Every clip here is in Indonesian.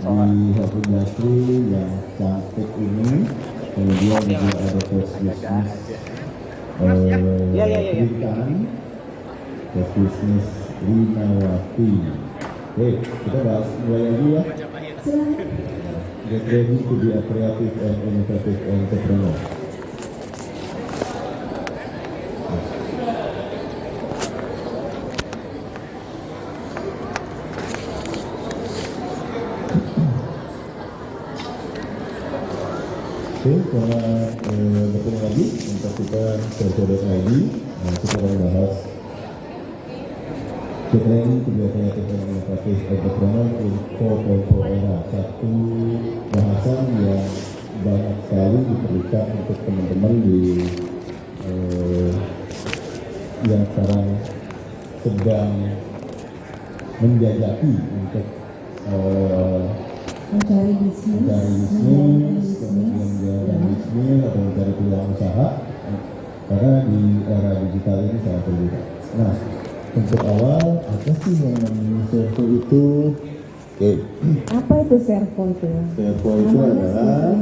di Happy Industry yang cantik ini. Kemudian juga ada Coach Business pendidikan, Coach Business Linawati. Oke, kita bahas mulai lagi ya. Get ready to be a creative and innovative entrepreneur. Oke, selamat bertemu lagi untuk kita Servo.id. Kita akan bahas training kebiasaan dan inovatif entrepreneur 4.0 era. Satu bahasan yang banyak sekali diberikan untuk teman-teman di yang sekarang sedang menjajaki untuk mencari bisnis, kemudian menjalankan bisnis atau mencari peluang usaha, karena di era digital ini sangat berbeda. Nah, untuk awal, apa sih yang namanya Servo itu? Oke. Apa itu Servo itu? Servo itu adalah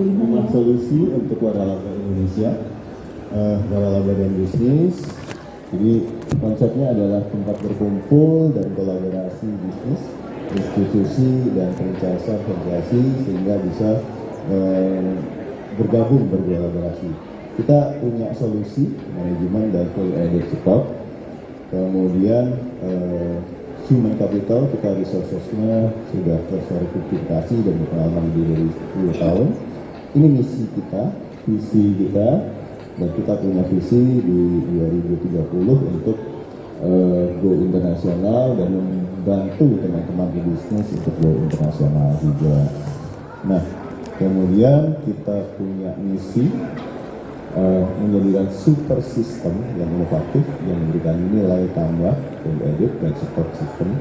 lima solusi untuk waralaba Indonesia, waralaba dan bisnis. Jadi konsepnya adalah tempat berkumpul dan kolaborasi bisnis, institusi dan franchise sehingga bisa bergabung berkolaborasi. Kita punya solusi manajemen dan full aided support. Kemudian human capital, kita resourcesnya sudah terverifikasi dan berpengalaman lebih dari 10 tahun. Ini misi kita, visi kita, dan kita punya visi di 2030 untuk go internasional dan membantu teman-teman di bisnis untuk go internasional juga. Nah, kemudian kita punya misi menjadikan super sistem yang inovatif yang memberikan nilai tambah value added dan support system.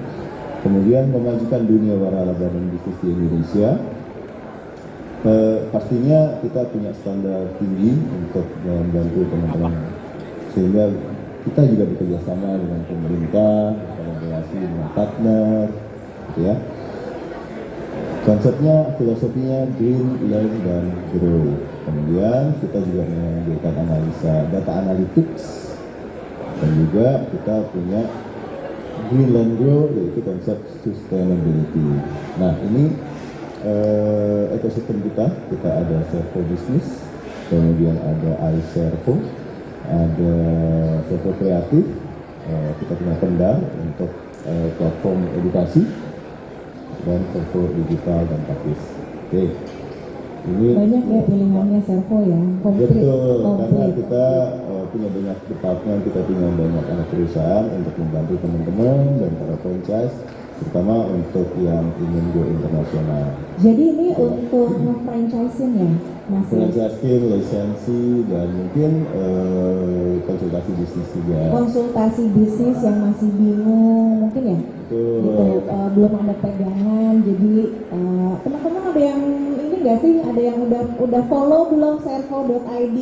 Kemudian memajukan dunia waralaba dan bisnis di Indonesia. Pastinya kita punya standar tinggi untuk membantu teman-teman, sehingga kita juga bekerja sama dengan pemerintah, kolaborasi dengan partner, gitu ya. Konsepnya, filosofinya green, learn, dan grow. Kemudian kita juga menghadirkan analisa data analytics, dan juga kita punya green, learn, grow, yaitu konsep sustainability. Nah, ini ekosistem kita ada Servo Business, kemudian ada iServo, ada Servo Kreatif, kita punya Pendar untuk platform edukasi, dan Servo Digital dan Pakis. Oke. Ini banyak ya pilihannya Servo ya, komplit. Betul, karena kita punya banyak departemen, kita punya banyak anak perusahaan untuk membantu teman-teman dan para franchise, terutama untuk yang ingin go internasional. Jadi ini untuk nge-franchising ya, Mas? Franchising, lisensi, dan mungkin konsultasi bisnis juga. Konsultasi bisnis yang masih bingung mungkin ya? Betul. Gitu, belum ada pegangan, jadi teman-teman ada yang ini nggak sih? Ada yang udah follow belum Servo.id?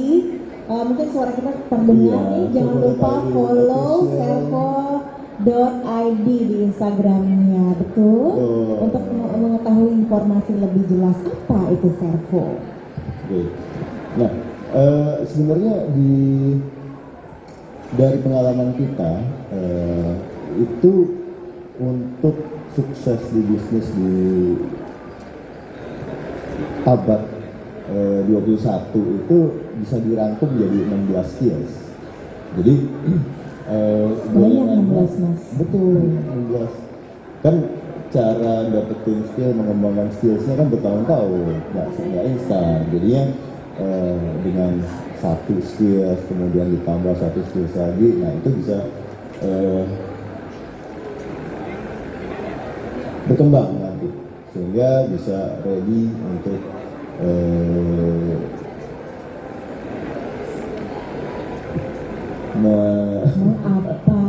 Mungkin suara kita terdengar nih, jangan lupa follow Servo.id di Instagramnya, betul? Untuk mengetahui informasi lebih jelas apa itu Servo. Oke. Nah, sebenarnya dari pengalaman kita itu untuk sukses di bisnis di abad 21 itu bisa dirangkum jadi 16 skills. Jadi banyak 16, Mas. Betul, 16. Kan cara dapetin skill, mengembangkan skillsnya kan bertahun-tahun, nggak instan. Jadinya dengan satu skills kemudian ditambah satu skills lagi, nah itu bisa berkembang nanti sehingga bisa ready untuk apa?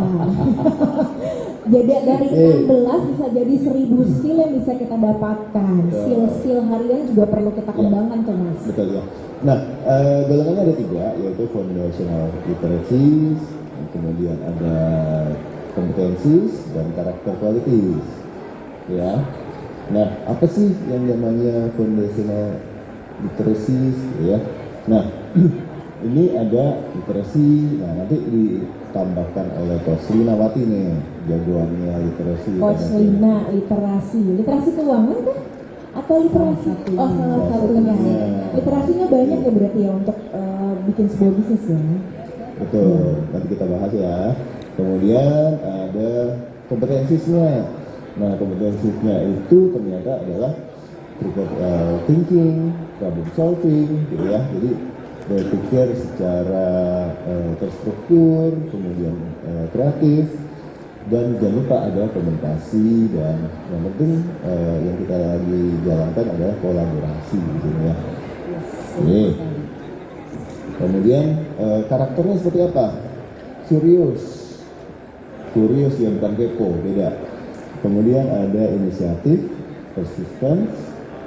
Jadi dari 16 bisa jadi 1000 skill yang bisa kita dapatkan. Skill-skill harian juga perlu kita kembangkan tuh, Mas. Betul ya. Nah, golongannya ada 3, yaitu foundational literacies, kemudian ada competencies dan karakter qualities. Ya. Nah, apa sih yang namanya foundational literacy ya? Nah, ini ada literasi, nah nanti ditambahkan oleh Coach Linawati nih, jagoannya literasi. Coach Lina, literasi keuangan kan? Atau literasi? Oh, salah satunya. Literasinya banyak ya berarti ya untuk bikin sebuah bisnis ya? Betul, nanti kita bahas ya. Kemudian ada kompetensinya. Nah, kompetensinya itu ternyata adalah critical thinking, problem solving, gitu ya. Jadi berpikir secara terstruktur, kemudian kreatif, dan jangan lupa ada komunikasi, dan yang penting yang kita lagi jalankan adalah kolaborasi, gitu ya. Oke. Kemudian karakternya seperti apa? Curious ya, bukan kepo, beda. Kemudian ada inisiatif, persistence,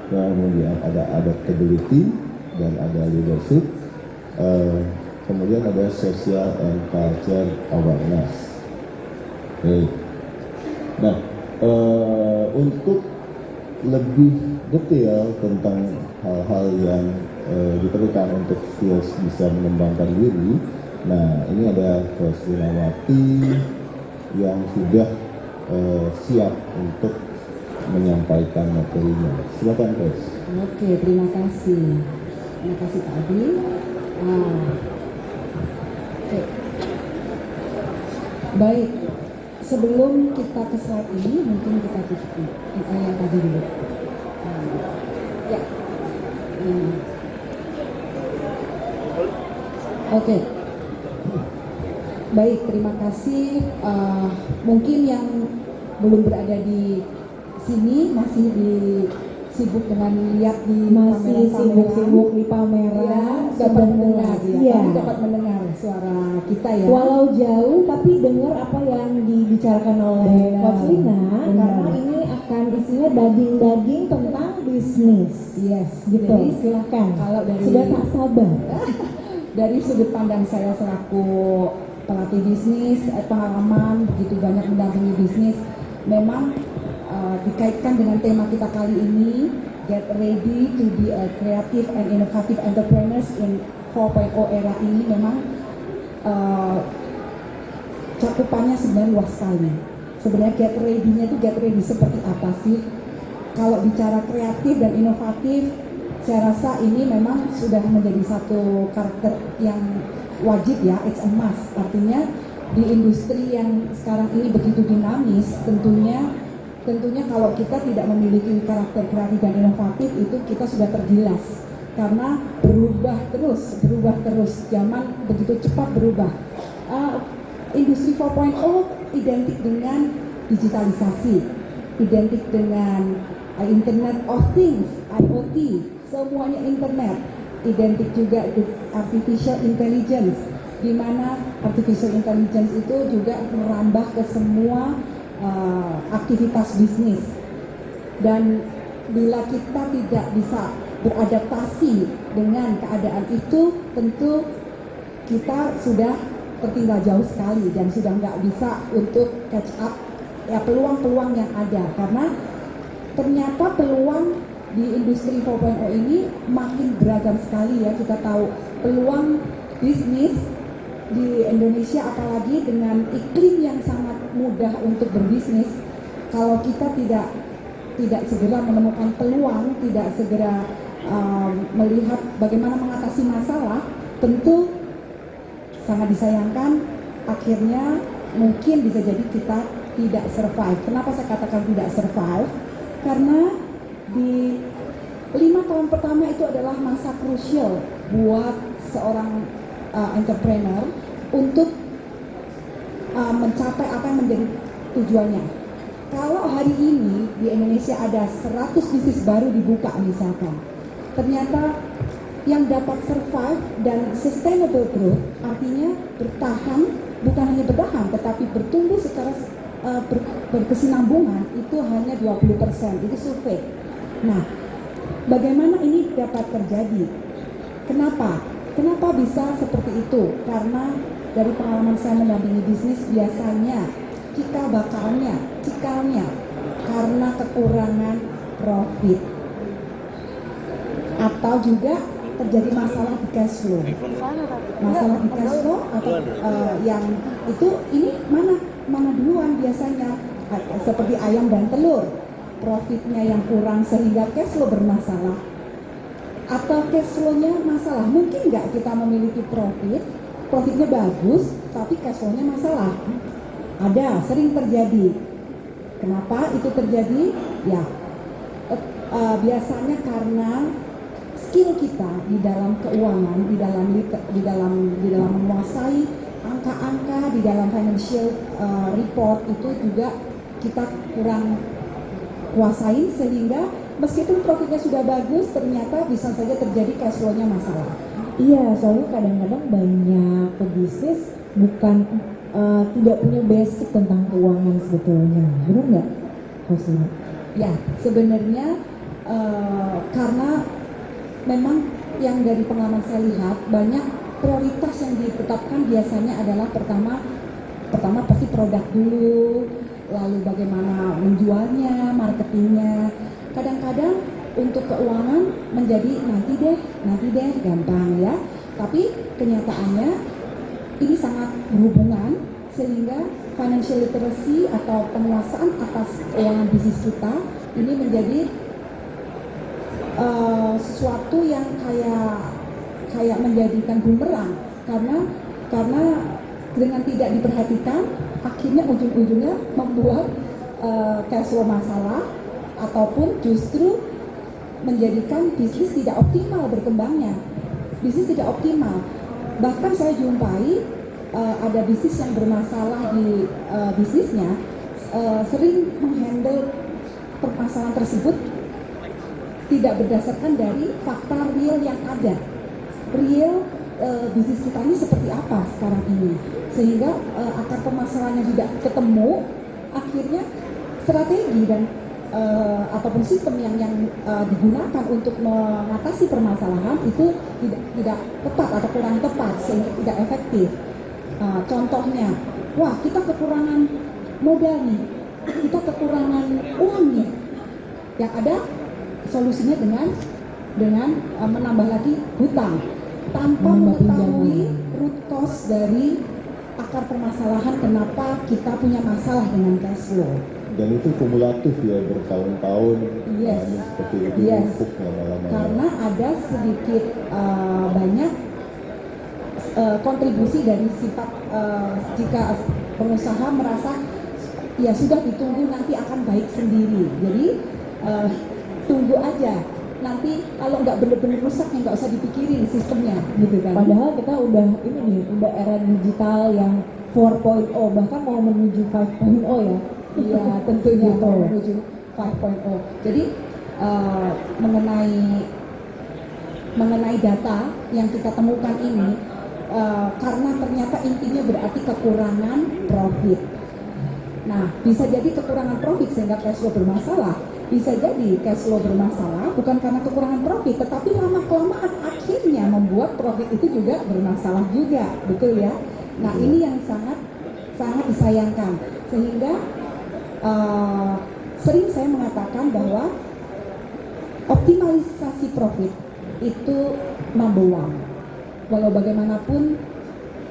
kemudian ada adaptability, dan ada leadership. Kemudian ada social and culture awareness. Oke. Nah, untuk lebih detail tentang hal-hal yang diperlukan untuk skills bisa mengembangkan diri, nah ini ada Coach Linawati yang sudah siap untuk menyampaikan materinya. Silakan, Coach. Oke, terima kasih. Terima kasih Pak Adi. Oke. Baik, sebelum kita ke slide ini, mungkin kita tutup yang tadi dulu. Ya. Oke. Baik, terima kasih. Mungkin yang belum berada di sini masih sibuk dengan lihat di masih sibuk di pameran, dapat mendengar ya. Kami dapat mendengar suara kita ya. Walau jauh tapi dengar apa yang dibicarakan oleh Coach Lina, karena ini akan isinya daging-daging tentang bisnis. Yes, gitu. Jadi Silakan. Kalau dari sudah tak sabar. Dari sudut pandang saya selaku pelatih bisnis, pengalaman begitu banyak mendampingi bisnis, memang dikaitkan dengan tema kita kali ini, get ready to be a creative and innovative entrepreneurs in 4.0 era ini, memang cakupannya sebenarnya luas sekali. Sebenarnya get ready-nya itu get ready seperti apa sih? Kalau bicara kreatif dan inovatif, saya rasa ini memang sudah menjadi satu karakter yang wajib ya, it's a must. Artinya di industri yang sekarang ini begitu dinamis, tentunya kalau kita tidak memiliki karakter kreatif dan inovatif, itu kita sudah tergilas karena berubah terus, zaman begitu cepat berubah. Industri 4.0 identik dengan digitalisasi, identik dengan Internet of Things, IoT, semuanya internet, identik juga artificial intelligence, di mana artificial intelligence itu juga merambah ke semua aktivitas bisnis. Dan bila kita tidak bisa beradaptasi dengan keadaan itu, tentu kita sudah tertinggal jauh sekali dan sudah nggak bisa untuk catch up ya peluang-peluang yang ada, karena ternyata peluang di industri 4.0 ini makin beragam sekali ya. Kita tahu peluang bisnis di Indonesia, apalagi dengan iklim yang sangat mudah untuk berbisnis, kalau kita tidak segera menemukan peluang, tidak segera melihat bagaimana mengatasi masalah, tentu sangat disayangkan. Akhirnya mungkin bisa jadi kita tidak survive. Kenapa saya katakan tidak survive? Karena di 5 tahun pertama itu adalah masa krusial buat seorang entrepreneur untuk mencapai apa yang menjadi tujuannya. Kalau hari ini di Indonesia ada 100 bisnis baru dibuka misalkan, ternyata yang dapat survive dan sustainable growth, artinya bertahan, bukan hanya bertahan tetapi bertumbuh secara berkesinambungan, itu hanya 20%, itu survei. Nah, bagaimana ini dapat terjadi? Kenapa bisa seperti itu? Karena dari pengalaman saya mendampingi bisnis, biasanya cikalnya karena kekurangan profit atau juga terjadi masalah di cash flow. Masalah di cash flow atau yang itu ini mana duluan biasanya, seperti ayam dan telur, profitnya yang kurang sehingga cash flow bermasalah atau cash flow-nya masalah. Mungkin nggak kita memiliki profitnya bagus tapi cash flow-nya masalah? Ada, sering terjadi. Kenapa itu terjadi? Ya biasanya karena skill kita di dalam keuangan, di dalam menguasai angka-angka, di dalam financial report itu juga kita kurang kuasain, sehingga meskipun profitnya sudah bagus ternyata bisa saja terjadi cash flow-nya masalah. Iya, soalnya kadang-kadang banyak pebisnis bukan tidak punya basic tentang keuangan sebetulnya, benar nggak, Rosina? Ya, sebenarnya karena memang yang dari pengalaman saya lihat banyak prioritas yang ditetapkan biasanya adalah pertama pasti produk dulu, lalu bagaimana menjualnya, marketingnya. Kadang-kadang untuk keuangan menjadi nanti deh gampang ya, tapi kenyataannya ini sangat berhubungan, sehingga financial literacy atau penguasaan atas keuangan bisnis kita ini menjadi sesuatu yang kayak menjadikan bumerang, karena dengan tidak diperhatikan akhirnya ujung-ujungnya membuat cash flow masalah ataupun justru menjadikan bisnis tidak optimal berkembangnya. Bisnis tidak optimal. Bahkan saya jumpai ada bisnis yang bermasalah di bisnisnya sering menghandle permasalahan tersebut tidak berdasarkan dari fakta real yang ada. Real bisnis kita ini seperti apa sekarang ini, sehingga akar permasalahannya tidak ketemu, akhirnya strategi dan ataupun sistem yang digunakan untuk mengatasi permasalahan itu tidak tepat atau kurang tepat, sehingga tidak efektif. Contohnya, wah kita kekurangan modal nih, kita kekurangan uang nih, yang ada solusinya dengan menambah lagi hutang tanpa mengetahui root cause dari akar permasalahan kenapa kita punya masalah dengan cash flow. Dan itu kumulatif ya, bertahun-tahun. Yes. Seperti itu numpuk lama-lama. Karena ada sedikit banyak kontribusi dari sifat jika pengusaha merasa ya sudah ditunggu nanti akan baik sendiri. Jadi tunggu aja, nanti kalau nggak bener-bener rusak ya nggak usah dipikirin sistemnya, gitu kan. Padahal kita udah era digital yang 4.0, bahkan mau menuju 5.0 ya. Iya, tentunya Gitu. mau menuju 5.0. Jadi mengenai data yang kita temukan ini, karena ternyata intinya berarti kekurangan profit. Nah, bisa jadi kekurangan profit sehingga cash flow bermasalah. Bisa jadi cash flow bermasalah bukan karena kekurangan profit, tetapi lama-kelamaan akhirnya membuat profit itu juga bermasalah juga, betul ya? Nah, ini yang sangat disayangkan, sehingga sering saya mengatakan bahwa optimalisasi profit itu number one. Walau bagaimanapun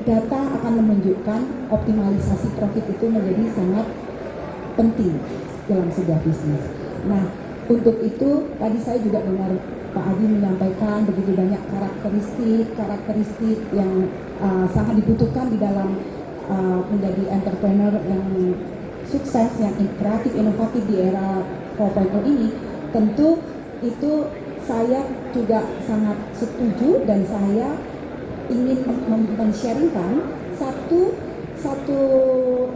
data akan menunjukkan optimalisasi profit itu menjadi sangat penting dalam sebuah bisnis. Nah, untuk itu tadi saya juga dengar Pak Adi menyampaikan begitu banyak karakteristik yang sangat dibutuhkan di dalam menjadi entrepreneur yang sukses, yang kreatif, inovatif di era 4.0 ini. Tentu itu saya juga sangat setuju, dan saya ingin men-sharingkan satu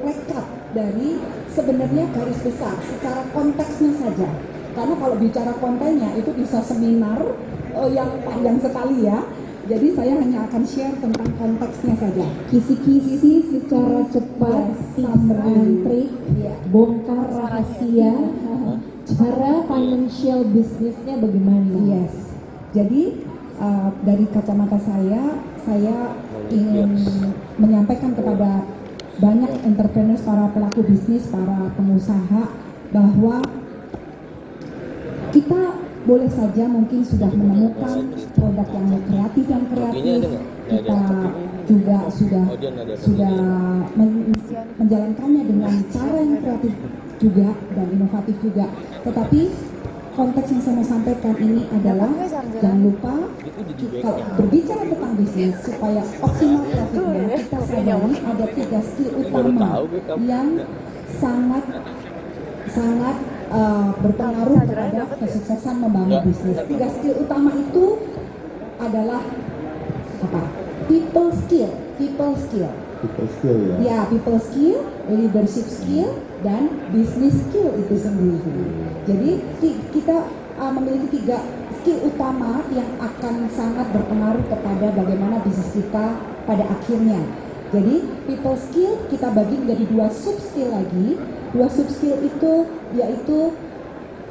rekap dari sebenarnya garis besar secara konteksnya saja, karena kalau bicara kontennya itu bisa seminar yang panjang sekali ya. Jadi saya hanya akan share tentang konteksnya saja, Kisi-kisi secara cepat, tips and trick, bongkar rahasia, cara financial bisnisnya bagaimana? Yes. Jadi dari kacamata saya ingin menyampaikan kepada banyak entrepreneurs, para pelaku bisnis, para pengusaha, bahwa kita boleh saja mungkin sudah menemukan produk yang kreatif dan kreatif, kita juga sudah menjalankannya dengan cara yang kreatif juga dan inovatif juga. Tetapi konteks yang saya mau sampaikan ini adalah jangan lupa kalau berbicara tentang bisnis supaya optimal profitnya, kita sadari ada 3 skill utama yang sangat berpengaruh terhadap kesuksesan membangun bisnis. 3 skill utama itu adalah apa? People skill. People skill ya. Ya, people skill, leadership skill, dan business skill itu sendiri. Jadi kita memiliki 3 skill utama yang akan sangat berpengaruh kepada bagaimana bisnis kita pada akhirnya. Jadi people skill kita bagi menjadi 2 sub skill lagi. 2 sub skill itu yaitu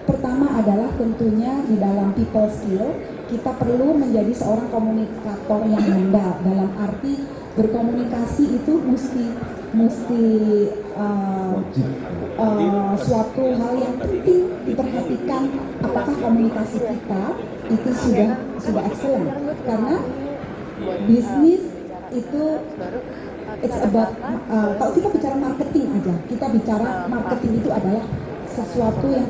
pertama adalah tentunya di dalam people skill kita perlu menjadi seorang komunikator yang handal, dalam arti berkomunikasi itu mesti suatu hal yang penting diperhatikan, apakah komunikasi kita itu sudah excellent, karena bisnis itu it's about kalau kita bicara marketing aja, kita bicara marketing itu adalah sesuatu yang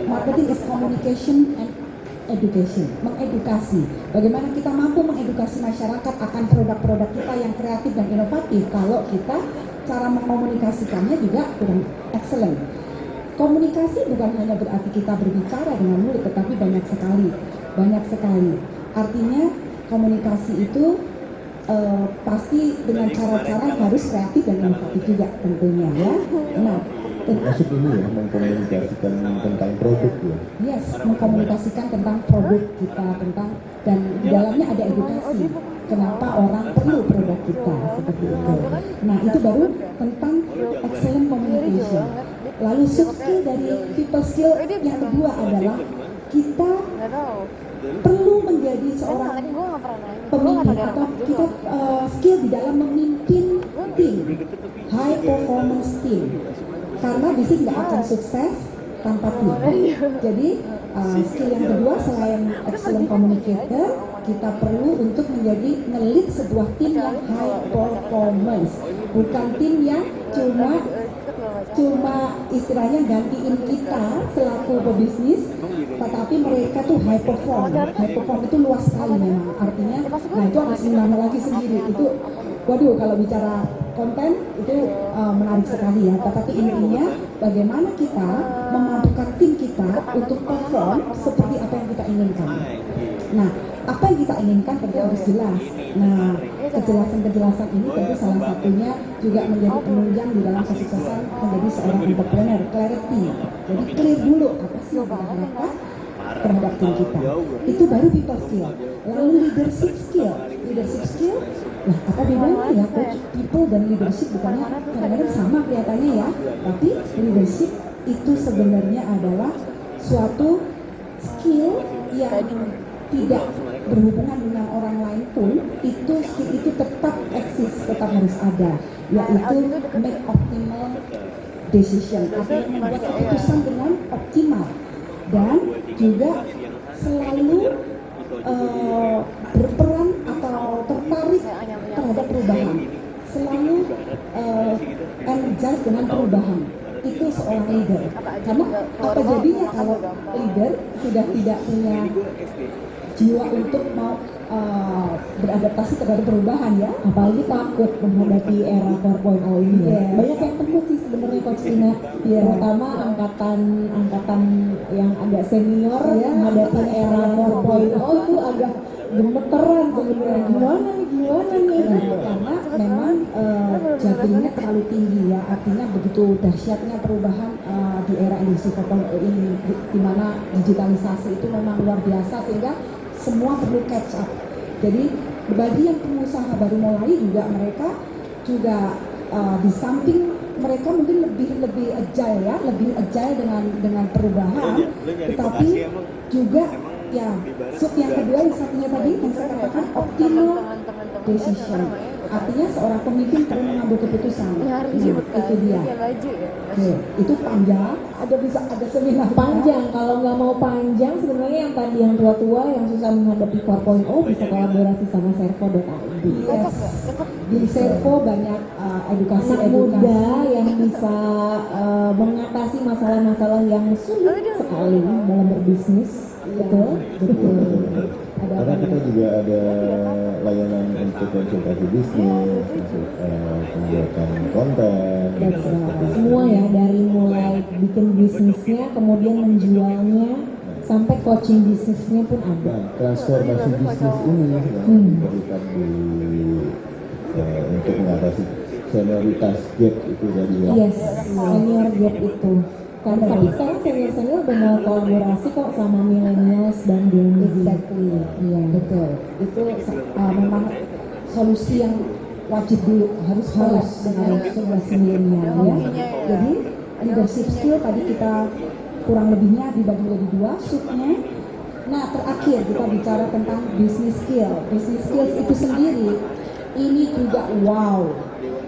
marketing is communication and education, mengedukasi. Bagaimana kita mampu mengedukasi masyarakat akan produk-produk kita yang kreatif dan inovatif kalau kita cara mengkomunikasikannya juga kurang excellent. Komunikasi bukan hanya berarti kita berbicara dengan mulut, tetapi banyak sekali. Artinya komunikasi itu pasti dengan cara-cara harus kreatif dan inovatif juga tentunya ya. Nah, masuk ini ya, mengkomunikasikan tentang produk ya. Yes, mengkomunikasikan tentang produk kita, dan di dalamnya ada edukasi. Kenapa orang perlu produk kita seperti itu. Nah, itu baru tentang excellent communication. Lalu sub skill dari people skill yang kedua adalah kita perlu menjadi seorang pemimpin atau kita skill di dalam memimpin tim, high performance team. Karena bisnis nggak akan sukses tanpa tim. Jadi skill yang kedua selain excellent communicator, kita perlu untuk menjadi nge-lead sebuah tim yang high performance, bukan tim yang cuma istilahnya gantiin kita selaku pebisnis, tetapi mereka tuh high perform. High perform itu luas sekali memang artinya. Nah, itu ada nama lagi sendiri. Itu waduh, kalau bicara konten itu menarik sekali ya. Tetapi intinya bagaimana kita memampukan tim kita untuk perform seperti apa yang kita inginkan. Nah, apa yang kita inginkan tentu harus jelas. Nah, kejelasan ini tentu salah satunya juga menjadi penunjang di dalam kesuksesan menjadi seorang entrepreneur. Clarity. Jadi clear dulu apa sih yang kita harapkan terhadap tim kita. Itu baru people skill. Lalu leadership skill. Nah, apa bedanya ya coach? People dan leadership bukannya kadang-kadang sama kelihatannya ya, tapi leadership itu sebenarnya adalah suatu skill yang tidak berhubungan dengan orang lain pun, itu skill itu tetap eksis, tetap harus ada, yaitu make optimal decision, artinya membuat keputusan dengan optimal, dan juga selalu berperan atau tertarik terhadap perubahan, selalu energize dengan perubahan. Itu seorang leader. Karena apa jadinya kalau leader sudah tidak punya jiwa untuk mau beradaptasi terhadap perubahan ya, apalagi takut menghadapi era 4.0 ini ya. Banyak yang takut sih sebenarnya Coach Ina, terutama angkatan yang agak senior menghadapi era 4.0 itu agak gemeteran sebenarnya. Gimana nih? Karena memang jatuhnya terlalu tinggi ya, artinya begitu dahsyatnya perubahan di era industri 4.0 ini, di mana digitalisasi itu memang luar biasa sehingga semua perlu catch up. Jadi bagi yang pengusaha baru mulai juga, mereka juga di samping mereka mungkin lebih agile dengan perubahan, tetapi juga ya sub yang kedua yang satunya tadi yang saya katakan optimal decision, artinya seorang pemimpin perlu mengambil keputusan. Itu dia. Oke, itu panjang, ada seminar Panjang, kalau nggak mau tua-tua yang susah menghadapi 4.0 bisa kolaborasi sama Servo.id. Yes. Di Servo banyak Anak edukasi-edukasi. muda yang bisa mengatasi masalah-masalah yang sulit sekali dalam berbisnis. Betul? Betul. Karena kita juga ada layanan untuk konsultasi bisnis, untuk pembuatan konten. That's right. Semua ya, dari mulai bikin bisnisnya, kemudian menjualnya, sampai coaching bisnisnya pun ada. Nah, transformasi bisnis ini yang diperlukan untuk mengatasi senioritas gap itu tadi ya. Yes, senior gap itu. Kan tapi sekarang senior udah mau kolaborasi kok sama millennials dan Gen Z. Exactly. Iya. Betul. Itu memang solusi yang wajib dulu harus dengan generasi milenial ya. Jadi leadership skill tadi kita kurang lebihnya dibagi jadi dua subnya. Nah terakhir kita bicara tentang business skill. Business skills itu sendiri ini juga wow.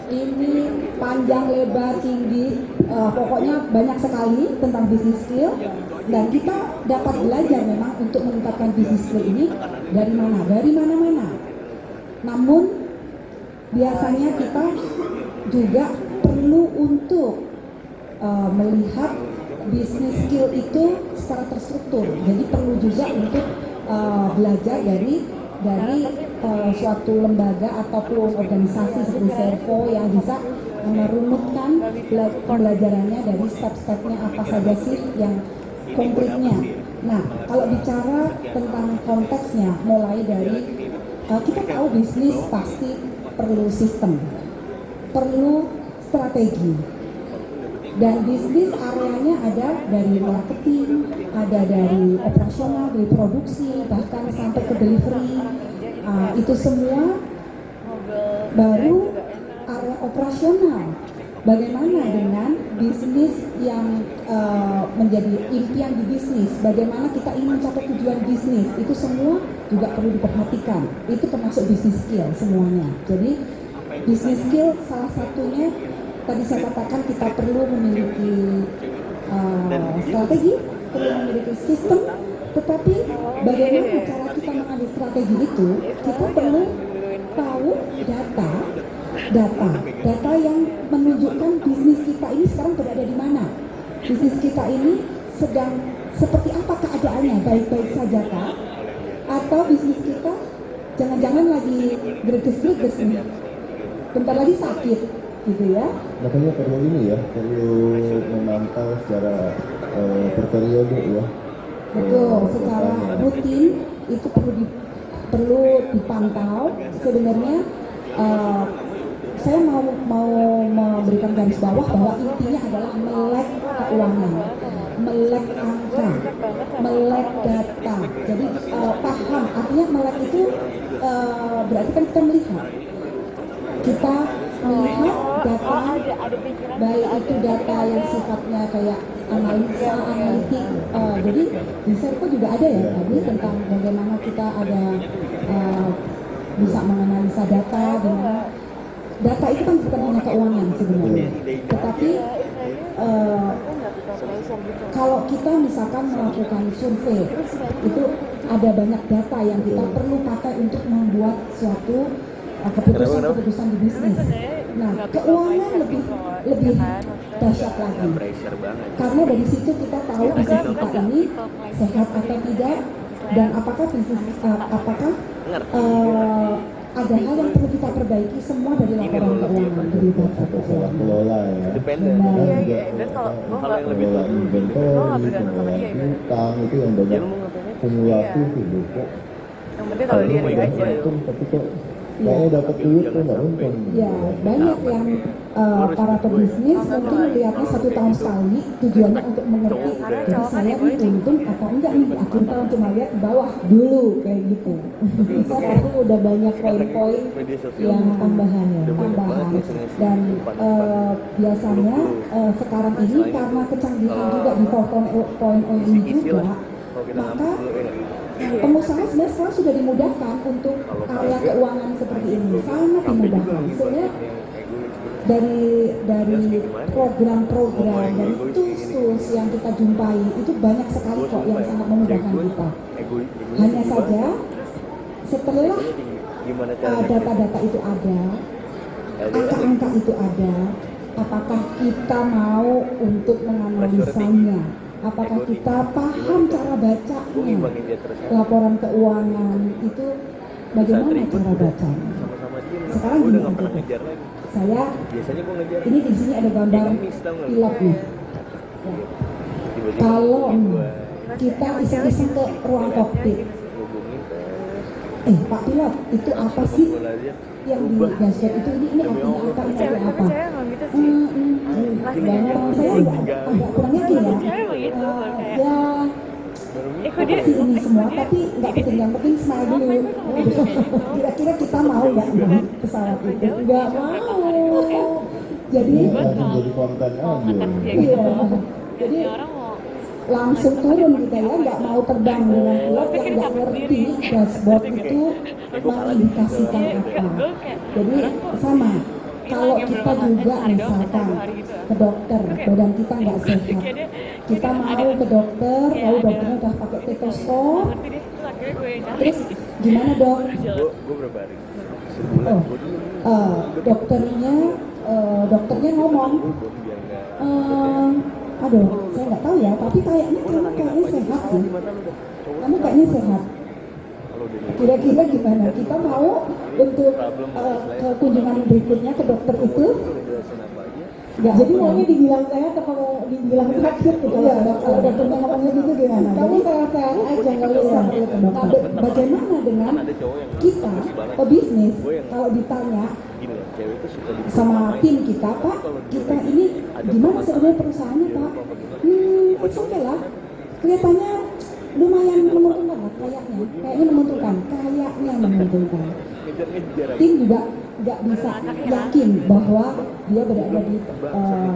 Ini panjang, lebar, tinggi, pokoknya banyak sekali tentang business skill dan kita dapat belajar memang untuk meningkatkan business skill ini dari mana? Dari mana-mana. Namun biasanya kita juga perlu untuk melihat business skill itu secara terstruktur. Jadi perlu juga untuk belajar dari suatu lembaga ataupun organisasi seperti Servo yang bisa merumutkan pembelajarannya dari step-stepnya apa saja sih yang konkretnya. Nah, kalau bicara tentang konteksnya, mulai dari kita tahu bisnis pasti perlu sistem, perlu strategi, dan bisnis areanya ada dari marketing, ada dari operasional, dari produksi, bahkan sampai ke delivery. Itu semua baru area operasional. Bagaimana dengan bisnis yang menjadi impian di bisnis? Bagaimana kita ingin mencapai tujuan bisnis? Itu semua juga perlu diperhatikan. Itu termasuk bisnis skill semuanya. Jadi bisnis skill salah satunya tadi saya katakan kita perlu memiliki strategi, perlu memiliki sistem, tetapi bagaimana cara kita mengambil strategi itu, kita perlu tahu data yang menunjukkan bisnis kita ini sekarang berada di mana. Bisnis kita ini sedang seperti apa keadaannya, baik-baik saja kah? Atau bisnis kita jangan-jangan lagi greges-greges nih, bentar lagi sakit, gitu ya. Makanya perlu ini ya, perlu memantau secara berperiode ya. Betul, secara rutin itu perlu dipantau. Sebenarnya saya mau memberikan garis bawah bahwa intinya adalah melek keuangan, melek angka, melek data. Jadi paham, artinya melek itu berarti kan kita melihat data, baik itu data yang sifatnya kayak analitik. Jadi di Servo juga ada ya tadi tentang bagaimana kita ada bisa menganalisa data, dimana data itu kan bukan hanya keuangan sebenarnya, tetapi kalau kita misalkan melakukan survei itu ada banyak data yang kita perlu pakai untuk membuat suatu keputusan di bisnis. Nah, keuangan lebih dahsyat lagi. Karena dari situ kita tahu bisnis kita ini sehat atau tidak, dan apakah ada hal yang perlu kita perbaiki, semua dari laporan keuangan dari data Salah kelola ya. Pengelola inventory, pengelola utang itu yang banyak kumulatif itu kok. Kalau lu mau ikut Tapi kok kayaknya dapat duit tuh nggak untung. Ya, banyak yang para pebisnis mungkin melihatnya 1 tahun sekali, tujuannya untuk mengerti jadi saya ini untung atau enggak nih di akhir tahun, cuma lihat ke bawah dulu kayak gitu. Itu udah banyak poin-poin yang tambahan ya. Tambahan. Dan biasanya sekarang ini karena kecanggihan juga di 4.0 ini juga, maka pengusaha sebenarnya sekarang sudah dimudahkan untuk area keuangan seperti ini, sangat dimudahkan. Sebenarnya dari program-program, dari tools yang kita jumpai itu banyak sekali kok yang sangat memudahkan kita. Hanya saja setelah data-data itu ada, angka-angka itu ada, apakah kita mau untuk menganalisanya? Apakah kita paham cara bacanya? Laporan keuangan itu bagaimana cara bacanya? Sekarang gini aja deh. Saya ini di sini ada gambar pilotnya. Ya. Kalau kita iseng-iseng ke ruang kokpit, Pak pilot, itu apa sih yang di dashboard itu? Ini artinya apa? Ini Cewek apa? saya emang gitu sih. Saya agak kurang yakin ya. Ya Kok dia sih ini semua, tapi nggak penting. Yang penting smile dulu. Kira-kira kita mau nggak naik pesawat itu? Nggak mau. Jadi jadi konten aja. iya. Jadi orang mau langsung turun kita ya, nggak mau terbang dengan pilot yang nggak ngerti dashboard itu mengindikasikan apa. Jadi sama, kalau kita juga misalkan ke dokter, badan kita nggak sehat, kita mau ke dokter, lalu dokternya udah pakai stetoskop, ngerti deh, terus akhirnya gue yang cari. terus gimana dok? Gue berapa hari? Sebulan. Oh, dokternya ngomong, aduh, saya nggak tahu ya, tapi kayaknya kamu kayaknya sehat sih. Kamu kayaknya sehat. Kira-kira gimana? Kita mau untuk ke kunjungan berikutnya ke dokter itu? Nggak, Jadi maunya dibilang sehat atau mau dibilang sakit gitu? Iya, kalau dokternya ngomongnya gitu gimana? Kamu Jadi, sehat-sehat aja nggak usah ke nah, dokter. bagaimana dengan kita pebisnis kalau ditanya Gini loh, cewek itu suka di sama tim kita, Pak, kita ini gimana sebenarnya perusahaannya, Pak? Oke okay lah, kelihatannya lumayan menguntungkan lah, kayaknya menguntungkan, ngejar-ngejar. Tim juga nggak bisa yakin bahwa dia berada di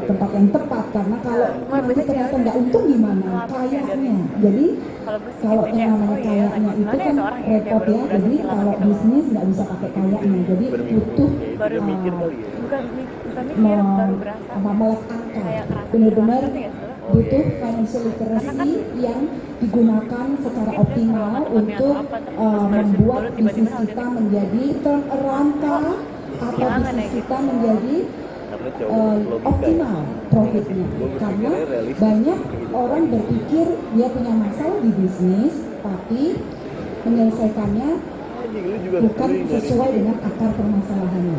tempat yang tepat, karena kalau nanti ternyata nggak untung gimana? Kayaknya, jadi kalau yang namanya kayaknya itu kan repot ya. Jadi kalau bisnis nggak bisa pakai kayaknya, jadi butuh Baru mikir kali ya. Bukan mikir, baru berasa. melek angka, Kayak kerasa. benar-benar Ngerti nggak sih? butuh financial literacy yang digunakan secara optimal untuk membuat bisnis kita menjadi turn around kah, atau bisnis kita menjadi Karena cowok logika ya. optimal profitnya. Karena banyak orang berpikir dia punya masalah di bisnis, tapi menyelesaikannya Anjing, lu juga bukan sesuai dengan akar permasalahannya.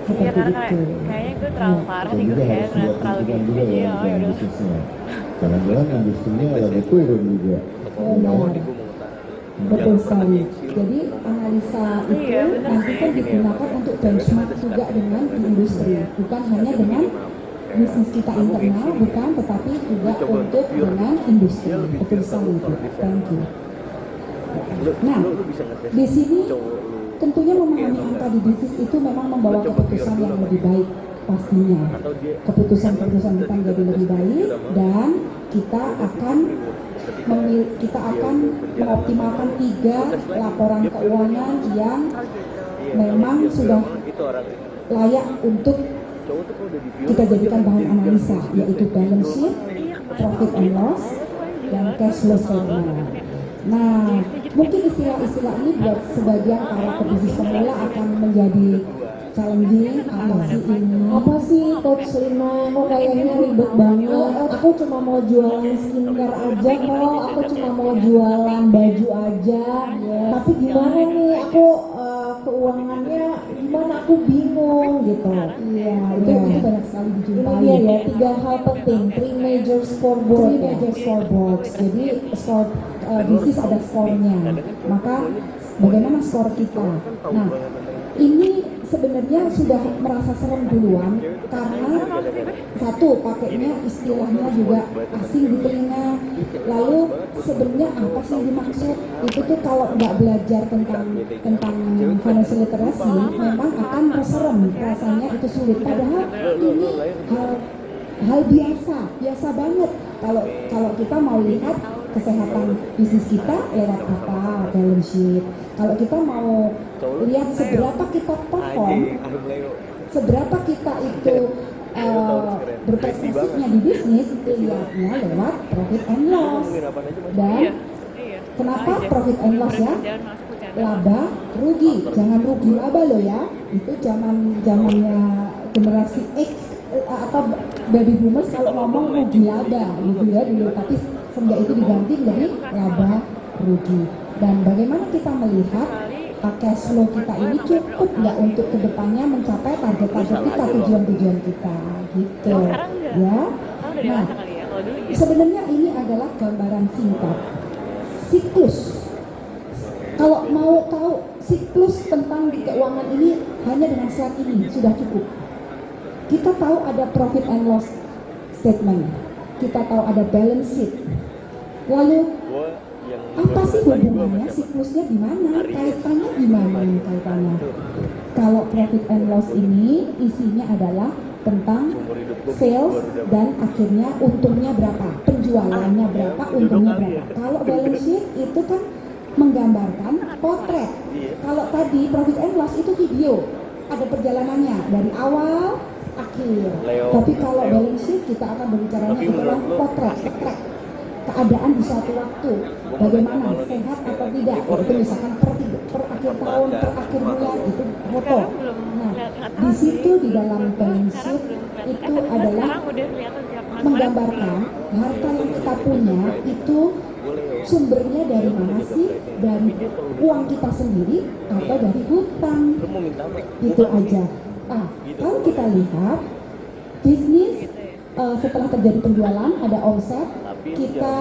Iya, Seperti karena itu. kayaknya gue terlalu parah nih, gue juga kayak harus lihat terlalu lingkungan gitu juga sih. ya Oh dalam yaudah. bisnisnya. Jangan-jangan industrinya lagi turun juga. Benar. Gue mau ngutara. Betul sekali. Jadi analisa itu Iya, benar nanti kan digunakan untuk benchmark juga dengan industri, bukan hanya dengan bisnis kita internal, bukan, tetapi juga untuk dengan industri. Betul sekali itu. Thank you. Nah, Lu bisa ngetes di sini cowok lu. tentunya memahami angka di bisnis itu memang membawa keputusan yang lebih baik pastinya. Atau dia Keputusan-keputusan kita menjadi lebih baik, dan kita akan mengoptimalkan 3 laporan keuangan yang memang sudah itu orang layak untuk cowok tuh kalau udah di kita jadikan bahan analisa, yaitu balance sheet, profit and loss, dan cash flow statement. Nah, mungkin istilah-istilah ini buat sebagian para pebisnis pemula akan menjadi challenging. Apa sih ini? Apa sih Coach Lina? Kok kayaknya ribet banget? Aku cuma mau jualan skincare aja kok. Aku cuma mau jualan baju aja. Tapi gimana nih? Aku keuangannya gimana? Aku bingung gitu. Iya, itu banyak sekali Ini dijumpai. dia ya, 3 hal penting, 3 major scoreboard. Three major scoreboards. Jadi skor bisnis ada skornya. Maka bagaimana skor kita? Nah, ini sebenarnya sudah merasa serem duluan karena satu, pakainya istilahnya juga asing di telinga. Lalu sebenarnya apa sih yang dimaksud? Itu tuh kalau nggak belajar tentang financial literacy memang akan serem, rasanya itu sulit. Padahal ini hal biasa banget kalau kita mau lihat kesehatan bisnis kita lewat apa, balance sheet. Kalau kita mau lihat seberapa kita perform Seberapa kita itu berprestasinya di bisnis itu lihatnya lewat profit and loss. Ngomongin apaan aja mas? Dan Iya. kenapa profit and loss ya? Jangan masuk bercanda. Laba, rugi, jangan rugi laba lo ya. Itu zamannya generasi X atau baby boomers kalau ngomong rugi laba gitu ya dulu, tapi semenjak itu diganti menjadi laba rugi. Dan bagaimana kita melihat cash flow kita ini cukup nggak untuk kedepannya mencapai target-target kita, tujuan-tujuan kita gitu Sekarang enggak. ya. Sekarang udah Nah, dewasa kali ya. Kalau dulu iya. sebenarnya ini adalah gambaran singkat siklus. Kalau mau tahu siklus tentang di keuangan ini hanya dengan slide ini sudah cukup. Kita tahu ada profit and loss statement, kita tahu ada balance sheet. Lalu Gua yang apa sih hubungannya, siklusnya di mana, kaitannya di mana kaitannya? Kalau profit and loss ini isinya adalah tentang sales dan akhirnya untungnya berapa, penjualannya berapa, untungnya berapa. Kalau balance sheet itu kan menggambarkan potret. Kalau tadi profit and loss itu video, ada perjalanannya dari awal akhir. Tapi kalau balance sheet kita akan berbicaranya adalah potret, keadaan di suatu waktu, bagaimana sehat atau tidak, itu misalkan per akhir tahun, per akhir bulan itu foto. Nah, di situ di dalam balance sheet itu adalah Sekarang udah kelihatan sih aku menggambarkan harta yang kita punya itu sumbernya dari mana sih, dari uang kita sendiri atau dari hutang. lu mau minta apa? Itu aja. Kalau kita lihat bisnis setelah terjadi penjualan ada omset, kita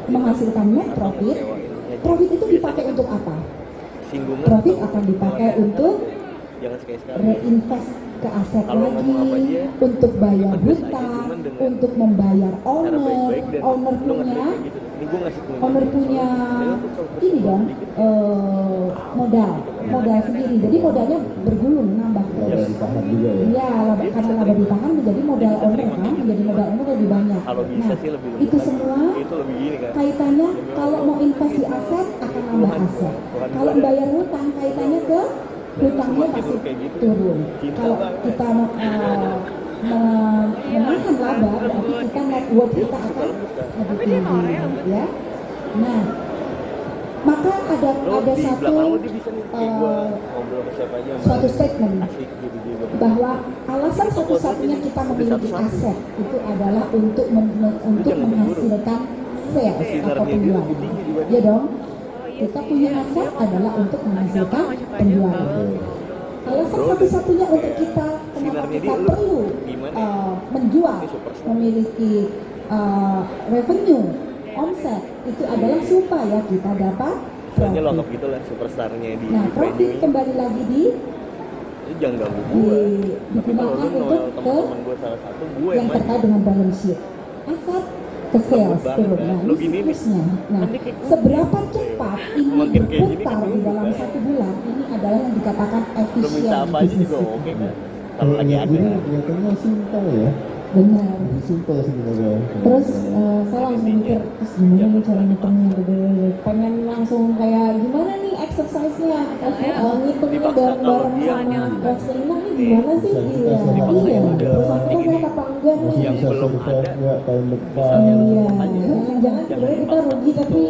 menghasilkan net profit. Profit itu dipakai untuk apa? Singgungan Profit akan dipakai untuk jangan sekali-sekali. reinvest ke aset Kalau lagi, ngomong apa aja, untuk bayar pedes aja, hutang, cuman dengan untuk membayar cara owner, baik-baik dan owner lu nggak punya kayak gitu. Ini gua ngasih pengen owner punya ini dong modal sendiri, jadi modalnya bergulung nambah Laba terus. ditahan juga ya. Iya, karena laba ditahan menjadi modal owner kan, menjadi modal owner lebih banyak. kalau bisa Nah, sih lebih itu semua itu lebih gini kan. kaitannya kalau mau invest di aset akan nambah aset. Kalau bayar hutang kaitannya ke hutangnya pasti turun. Kalau kita menahan laba berarti kita net worth kita akan lebih tinggi ya. Nah, maka ada Di satu belakang lu dia bisa nih kayak gua ngobrol sama siapa aja. suatu statement Asik gitu. bahwa alasan satu-satunya kita memiliki aset itu adalah untuk menghasilkan sales atau penjualan. Ya dong, kita punya aset adalah untuk menghasilkan penjualan. Alasan satu-satunya untuk kita kenapa kita perlu menjual, memiliki revenue, omset itu adalah supaya kita dapat Soalnya lengkap profit. gitu lah superstarnya di Nah, profit venue. kembali lagi Lu jangan ganggu gua. Tapi kalau digunakan lu untuk nolak ke teman-teman gua salah satu, gua yang yang terkait dengan balance sheet, aset ke sales banget, turun. kan? Nah, Lu ini gini nih. siklusnya. Nah, seberapa cepat ini Makin kayak gini berputar kan di dalam bukan. 1 bulan, ini adalah yang dikatakan lu minta efisien apa aja bisnis juga kita. oke kan. Kalau lagi ada Ini kelihatannya simpel ya. Benar. Ini simpel sebenarnya. Terus saya langsung mikir, terus gimana nih cara ngitungnya gitu. Pengen langsung kayak gimana nih exercise-nya, ngitungnya bareng-bareng sama Coach Lina nih gimana sih? Iya, perusahaan kita sehat apa enggak nih? Masih bisa belum survive ada. nggak tahun depan? Iya, jangan-jangan sebenarnya kita rugi tapi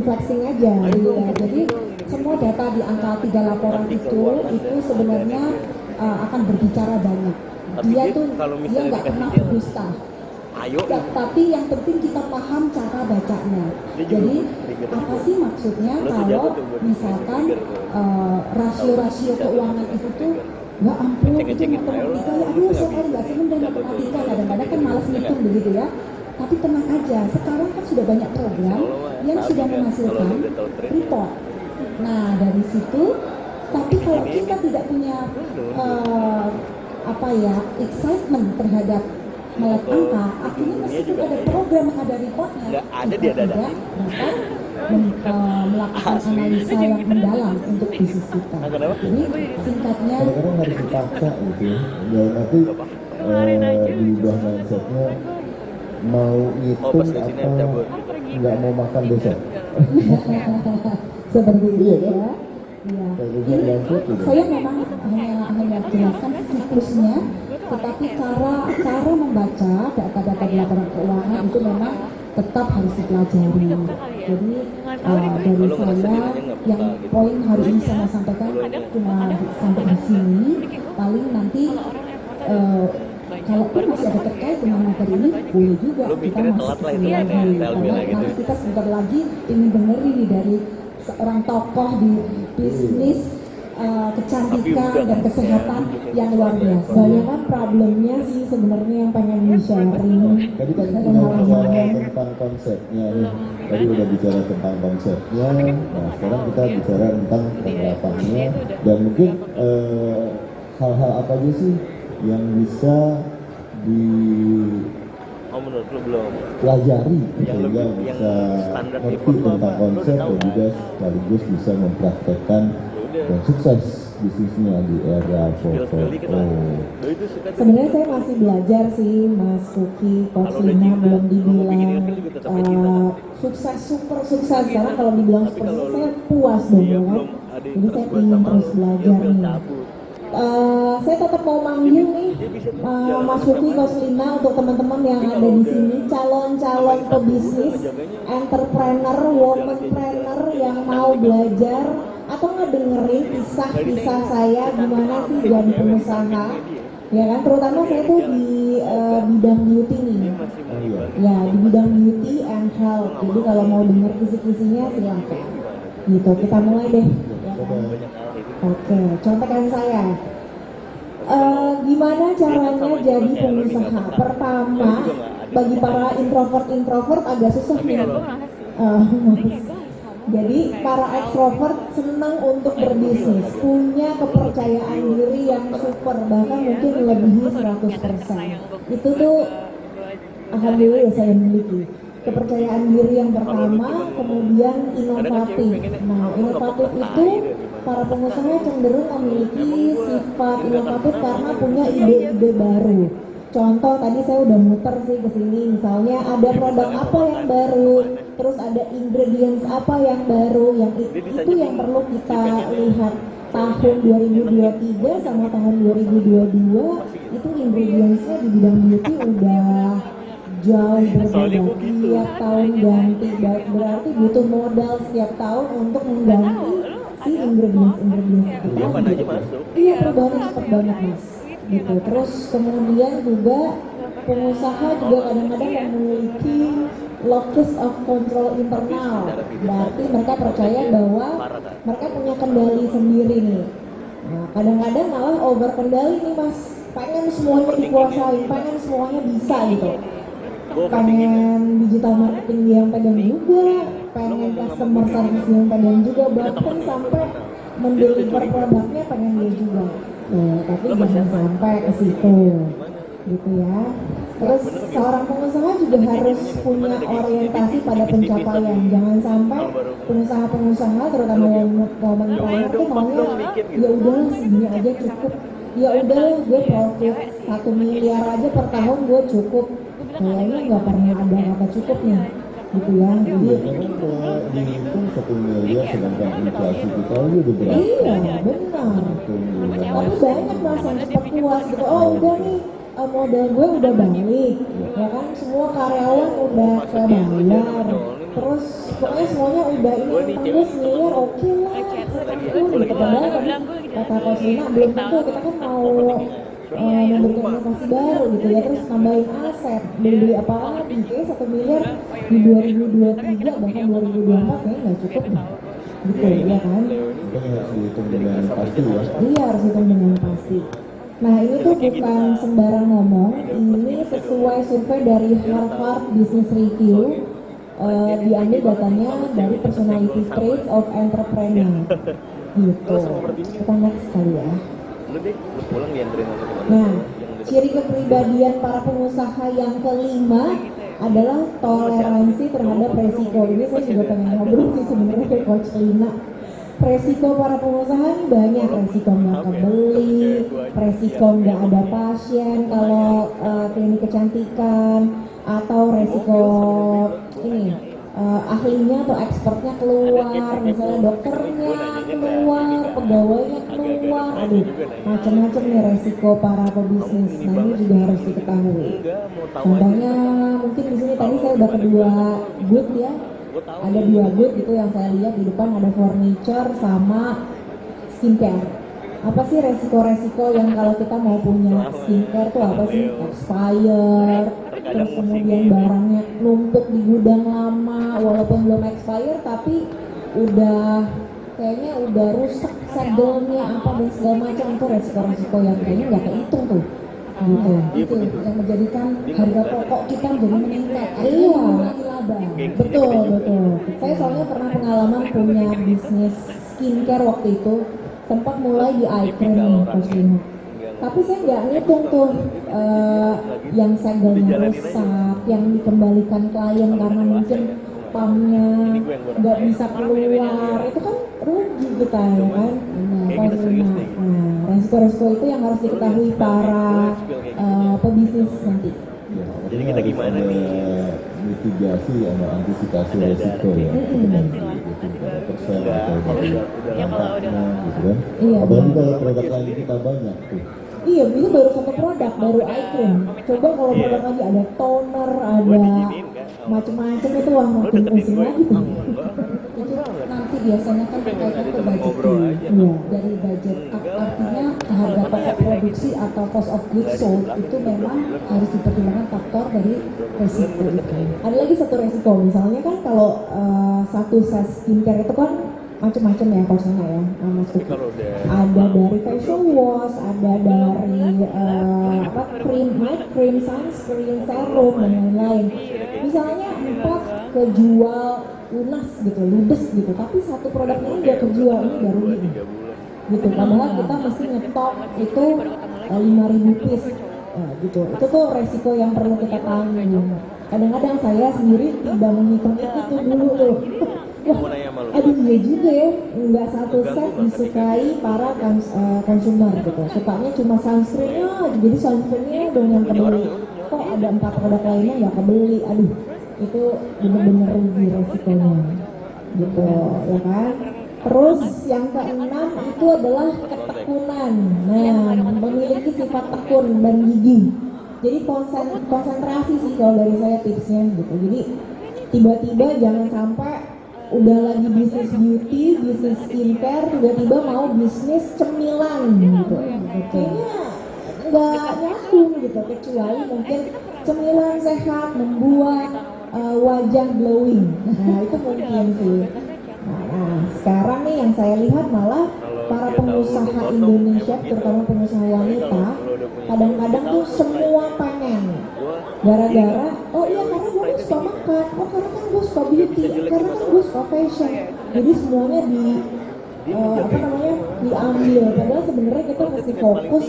flexing aja. Iya, jadi semua data di angka 3 laporan itu sebenarnya akan berbicara banyak. Tapi Dia dia tuh kalau dia misalnya nggak pernah dikasih berdusta. ayo Tapi yang penting kita paham cara bacanya. Jadi apa sih maksudnya kalau misalkan rasio-rasio keuangan itu tuh nggak ampun itu matematika ya aduh saya paling nggak seneng deh matematika, kadang-kadang kan malas ngitung begitu ya. Tapi tenang aja, sekarang kan sudah banyak program yang sudah menghasilkan report. Nah dari situ, tapi kalau kita tidak punya excitement terhadap melek angka, akhirnya meskipun ada program yang ada reportnya, Nggak ada, kita dia tidak dadain. dapat melakukan analisa yang mendalam untuk bisnis kita. Kenapa? Jadi singkatnya, Kadang-kadang harus dipaksa gitu ya. Dalam arti diubah mindsetnya mau ngitung pas di sini apa cabut. nggak mau makan besok. seperti itu Iya kan? ya. Iya. Kalau bisa dilansir tidak? Saya memang hanya jelaskan siklusnya, tetapi cara membaca data-data di laporan keuangan itu memang tetap harus dipelajari. Jadi dari saya yang poin hari ini saya mau sampaikan cuma sampai di sini. Paling nanti kalaupun masih ada terkait dengan materi ini, boleh juga Lu kita mikirnya masuk telat lah ke itu sini ya, lagi. kayak Karena gitu. nanti kita sebentar lagi ingin dengerin nih dari seorang tokoh di bisnis kecantikan dan kesehatan yang luar biasa. Banyak kan problemnya sih sebenarnya yang pengen di-sharing. Tadi kan udah bicara tentang konsepnya nih. Tadi udah bicara tentang konsepnya. Nah sekarang kita bicara tentang penerapannya dan mungkin hal-hal apa aja sih yang bisa Oh menurut lu belum? dipelajari Yang sehingga lebih- yang bisa standar ngerti default tentang apa? konsep Lu udah tahu dan juga sekaligus bisa mempraktekkan Udah. dan sukses bisnisnya di era Skill-skill dikit lah. 4.0. Lu itu suka tuh. Sebenarnya saya masih belajar sih, Mas Suki, Coach Kalau udah Lina cinta, belum kalau dibilang bikin ilfil juga tetap aja cinta. sukses, super sukses. Karena kalau dibilang Tapi seperti itu kalau saya puas dong dia ya kan. belum ada Jadi saya interest buat ingin sama terus lu, belajar ilfil nih. cabut. Saya tetap mau manggil nih Mas Suki, Coach Lina untuk teman-teman yang ada di sini, calon-calon pebisnis, entrepreneur, womanpreneur yang mau belajar atau ngedengerin kisah-kisah saya gimana sih jadi pengusaha, ya kan? Terutama saya tuh di bidang beauty nih, Oh iya. ya di bidang beauty and health. Jadi kalau mau denger kisi-kisinya silahkan. Gitu, kita mulai deh. Ya kan? Oke, contohkan saya. Gimana caranya jadi pengusaha? Pertama, bagi para introvert agak susah nih. Jadi para ekstrovert senang untuk berbisnis, punya kepercayaan diri yang super, bahkan mungkin melebihi 100%. Itu tuh alhamdulillah saya miliki. Kepercayaan diri yang pertama, kemudian inovatif. Nah, inovatif itu para pengusaha cenderung memiliki sifat inovatif karena punya ide-ide baru. Contoh tadi saya udah muter sih ke sini, misalnya ada produk apa yang baru, terus ada ingredients apa yang baru, yang itu yang perlu kita lihat. Tahun 2023 sama tahun 2022 itu ingredientsnya di bidang beauty udah jauh berbeda. Tiap tahun ganti, berarti butuh modal setiap tahun untuk mengganti si ingredients itu. Dia mana aja masuk. Iya, perubahannya cepat banget mas. Gitu. Terus kemudian juga pengusaha juga kadang-kadang memiliki locus of control internal. Berarti mereka percaya bahwa mereka punya kendali sendiri nih. Nah, kadang-kadang malah over kendali nih mas. Pengen semuanya dikuasai, pengen semuanya bisa gitu. Pengen digital marketing dia yang pegang juga, pengen customer service dia yang pegang juga, bahkan sampai mendeliver produknya pengen dia juga. Tapi jangan sampai ke situ, gitu ya. Terus seorang pengusaha juga harus punya orientasi pada pencapaian. Jangan sampai pengusaha-pengusaha, terutama yang woman-planner tuh maunya ya udahlah segini aja cukup. Ya udahlah gue profit 1 miliar aja per tahun gue cukup. Kayaknya nggak pernah ada kata cukupnya, gitu ya. Jadi Biasanya kalau dihitung 1 miliar sedangkan inflasi kita aja udah berapa? iya benar. Tapi banyak mas yang cepat puas gitu. Oh udah nih modal gue udah balik, ya kan semua karyawan udah kebayar. Terus pokoknya semuanya udah ini tentang gue semiliar oke lah. Gitu padahal tadi kata Coach Lina belum tentu kita kan mau memberikan inovasi baru gitu ya, terus nambahin aset, beli apa lagi, kayak 1 miliar di 2023 bahkan 2024 kayaknya nggak cukup nih, gitu ya kan? Makanya harus dihitung dengan pasti ya. Iya harus hitung dengan pasti. Nah ini tuh bukan sembarang ngomong, ini sesuai survei dari Harvard Business Review, diambil datanya dari Personality Traits of Entrepreneur, gitu. Kita next kali ya. Lu deh, lu pulang dianterin sama teman. Nah, ciri kepribadian para pengusaha yang kelima adalah toleransi terhadap resiko. Ini saya juga pengen ngobrol sih sebenarnya ke Coach Lina. Resiko para pengusaha ini banyak, resiko nggak kebeli, resiko nggak ada pasien kalau klinik kecantikan, atau resiko ini ahlinya atau expertnya keluar, misalnya dokternya keluar, pegawainya keluar, aduh macam-macam nih resiko para pebisnis. Nah ini juga harus diketahui. Contohnya mungkin di sini tadi saya udah kedua booth ya, ada 2 booth itu yang saya lihat di depan ada furniture sama skincare. Apa sih resiko-resiko yang kalau kita mau punya skincare tuh apa sih? Expire, terus kemudian barangnya numpuk di gudang lama walaupun belum expire tapi udah kayaknya udah rusak segelnya apa dan segala macam, itu resiko-resiko yang kayaknya nggak kehitung tuh gitu. Itu yang menjadikan harga pokok kita menjadi meningkat. Iya. Mengurangi laba. Betul. Saya soalnya pernah pengalaman punya bisnis skincare waktu itu, sempat mulai di eye cream nih, Coach Lino. Tapi saya nggak ngitung tuh yang segelnya rusak, yang dikembalikan klien karena mungkin pumpnya nggak bisa keluar, itu kan rugi kita ya kan. Coach Lino. Nah, resiko-resiko itu yang harus diketahui para pebisnis nanti. Ya, Jadi kita gimana ada nih? mitigasi sama antisipasi resiko ya, persen atau dari dampaknya gitu kan. Iya, Apalagi benar. kalau produk lain kita banyak tuh. Iya, itu baru satu produk, baru eye cream. Coba kalau Iya. produk lagi ada toner, Gua ada diginiin kan. macam-macam itu wah makin deketin pusing gue. lagi tuh. Itu nanti biasanya kan berkaitan ke ngobrol budgeting. aja. Iya. Dari budget artinya harga pokok produksi atau cost of goods sold itu memang harus dipertimbangkan faktor dari resiko itu. Ada lagi satu resiko, misalnya kan kalau satu set skincare itu kan macam-macam ya kosnya ya, Mas Kuki. Kalau udah Ada dari facial wash, ada dari apa cream, night cream, sunscreen, serum dan lain-lain. Misalnya 4 kejual lunas gitu, ludes gitu, tapi satu produk ini udah kejual, ini udah rugi nih. 3 bulan. Gitu, padahal kita mesti nyetok itu 5.000 piece gitu. Itu tuh resiko yang perlu kita tanggung. Kadang-kadang saya sendiri tidak menghitung itu dulu tuh. Wah, Mau nanya sama lu. aduh iya juga ya, nggak satu set disukai para konsumer gitu. Sukanya cuma sunscreennya, jadi sunscreennya dong yang kebeli. Kok ada 4 produk lainnya nggak kebeli, aduh itu bener-bener rugi resikonya gitu ya kan. Terus yang keenam itu adalah ketekunan. Nah, memiliki sifat tekun dan gigih. Jadi konsentrasi sih kalau dari saya tipsnya gitu. Jadi tiba-tiba jangan sampai udah lagi bisnis beauty, bisnis skincare, tiba-tiba mau bisnis cemilan gitu. Kayaknya nggak nyambung gitu, kecuali mungkin cemilan sehat membuat wajah glowing. Nah itu mungkin sih. Nah, sekarang nih yang saya lihat malah para pengusaha Indonesia, terutama pengusaha wanita, kadang-kadang tuh semua pengen. Gara-gara, oh iya karena gue suka makan, oh karena kan gue suka beauty, karena kan gue suka fashion. Jadi semuanya diambil. Padahal sebenarnya kita mesti fokus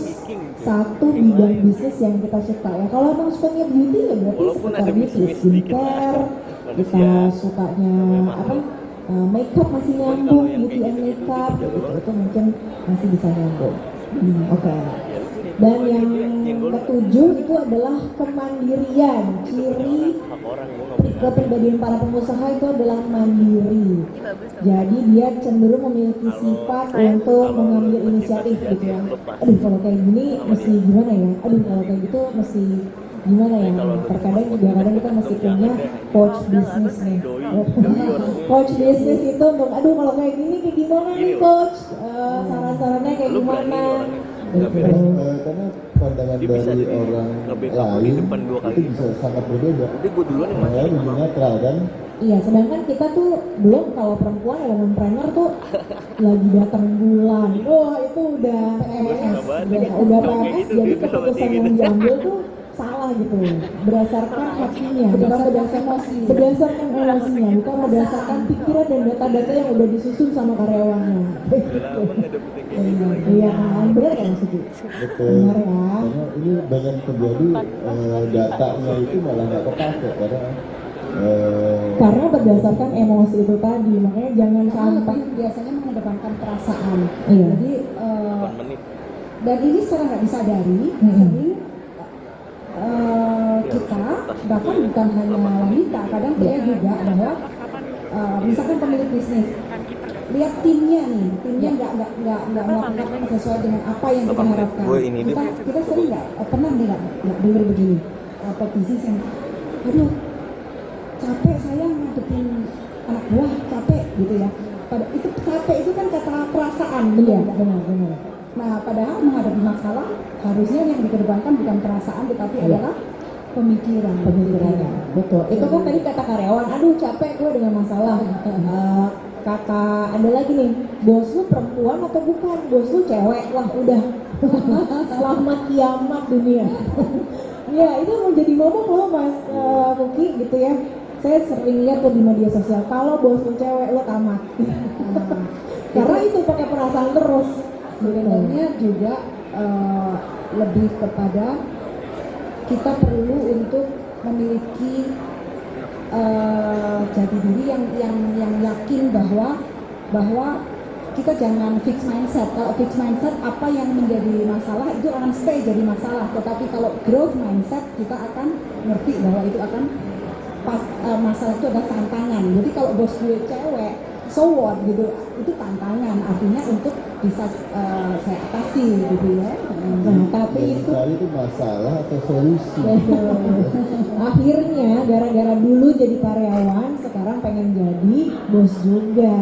satu bidang bisnis yang kita suka ya. Kalau emang sukanya beauty ya berarti seputar beauty, skincare, kita sukanya apa? Makeup masih nyambung, beauty and makeup gitu, itu mungkin masih bisa nyambung. Oke. Dan yang ketujuh itu adalah kemandirian. Ciri kepribadian para pengusaha itu adalah mandiri. Jadi dia cenderung memiliki sifat untuk mengambil inisiatif gitu ya. Aduh kalau kayak gini mesti gimana ya? Aduh kalau kayak gitu mesti gimana ya? Terkadang juga kadang kita mesti punya coach bisnis nih. Coach bisnis itu untuk aduh kalau kayak gini kayak gimana nih coach? Saran-sarannya kayak gimana? Karena pandangan Dia bisa dari jadi orang nge-backup di lain depan 2 kali. itu bisa sangat berbeda. Jadi gue duluan yang Orang lain mati. lebih netral kan. Iya, sedangkan kita tuh belum kalau perempuan womanpreneur tuh lagi datang bulan. Wah, itu udah PMS. Udah PMS jadi keputusan yang diambil tuh salah gitu. Berdasarkan hatinya, bukan berdasarkan emosinya, bukan berdasarkan pikiran dan data-data yang udah disusun sama karyawannya. Iya kan, benar kan Mas Uki? Betul. Benar ya. Karena ini banyak terjadi datanya itu malah nggak kepake Karena berdasarkan emosi itu tadi, makanya jangan Karena sampai lebih biasanya mengedepankan perasaan. Iya. Jadi 8 menit. dan ini secara nggak disadari Mm-mm. sering kita bahkan bukan hanya wanita, kadang pria juga bahwa misalkan pemilik bisnis, Kan kiper kan. lihat timnya nih, timnya nggak melakukan sesuai dengan apa yang kita harapkan. Gue ini deh. Kita sering nggak pernah nih nggak dengar begini, petisi yang, aduh capek saya ngadepin anak buah, capek gitu ya. Itu capek itu kan kata perasaan, Iya, benar. benar. Nah, padahal menghadapi masalah harusnya yang dikedepankan bukan perasaan tetapi Iya. adalah pemikiran. Pemikirannya, betul. Itu kan tadi kata karyawan, aduh capek gue dengan masalah. Kata ada lagi nih, bos lu perempuan atau bukan? Bos lu cewek, wah udah selamat kiamat dunia. Ya itu menjadi momok loh Mas Muki gitu ya. Saya sering lihat tuh di media sosial, kalau bos lu cewek lo tamat. Karena itu pakai perasaan terus. Sebenarnya juga lebih kepada kita perlu untuk memiliki jati diri yang yakin bahwa kita jangan fix mindset. Kalau fix mindset apa yang menjadi masalah itu akan stay jadi masalah. Tetapi kalau growth mindset kita akan ngerti bahwa itu akan masalah itu adalah tantangan. Jadi kalau bos gue cewek, so what gitu, itu tantangan. Artinya untuk bisa saya atasi gitu ya. Nah, tapi Yang itu dicari itu masalah atau solusi. akhirnya gara-gara dulu jadi karyawan, sekarang pengen jadi bos juga,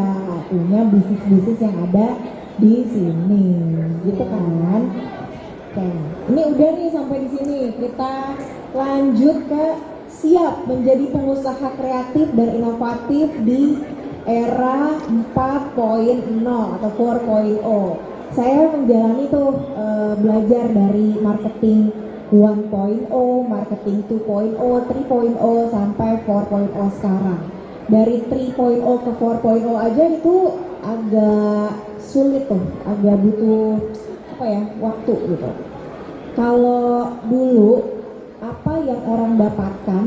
punya bisnis-bisnis yang ada di sini, gitu kan? Oke, ini udah nih sampai di sini. Kita lanjut ke siap menjadi pengusaha kreatif dan inovatif di era 4.0 atau 4.0. Saya menjalani tuh belajar dari marketing 1.0, marketing 2.0, 3.0 sampai 4.0 sekarang. Dari 3.0 ke 4.0 aja itu agak sulit tuh, agak butuh waktu gitu. Kalau dulu apa yang orang dapatkan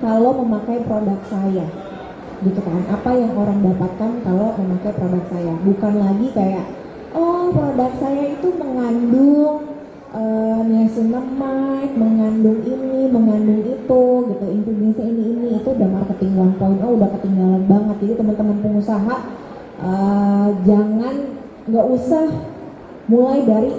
kalau memakai produk saya? Gitu kan, apa yang orang dapatkan kalau memakai produk saya? Bukan lagi kayak, oh produk saya itu mengandung niacinamide, mengandung ini, mengandung itu, gitu, ingredients ini, itu udah marketing 1.0, udah ketinggalan banget. Jadi teman-teman pengusaha nggak usah mulai dari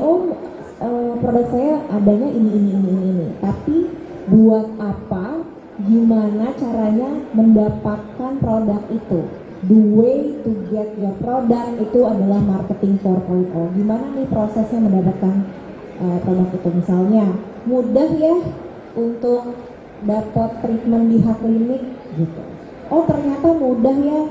produk saya adanya ini, tapi buat apa? Gimana caranya mendapatkan produk itu? The way to get your product itu adalah marketing 4.0. Gimana nih prosesnya mendapatkan produk itu? Misalnya mudah ya untuk dapat treatment di H-Clinic gitu. Oh ternyata mudah ya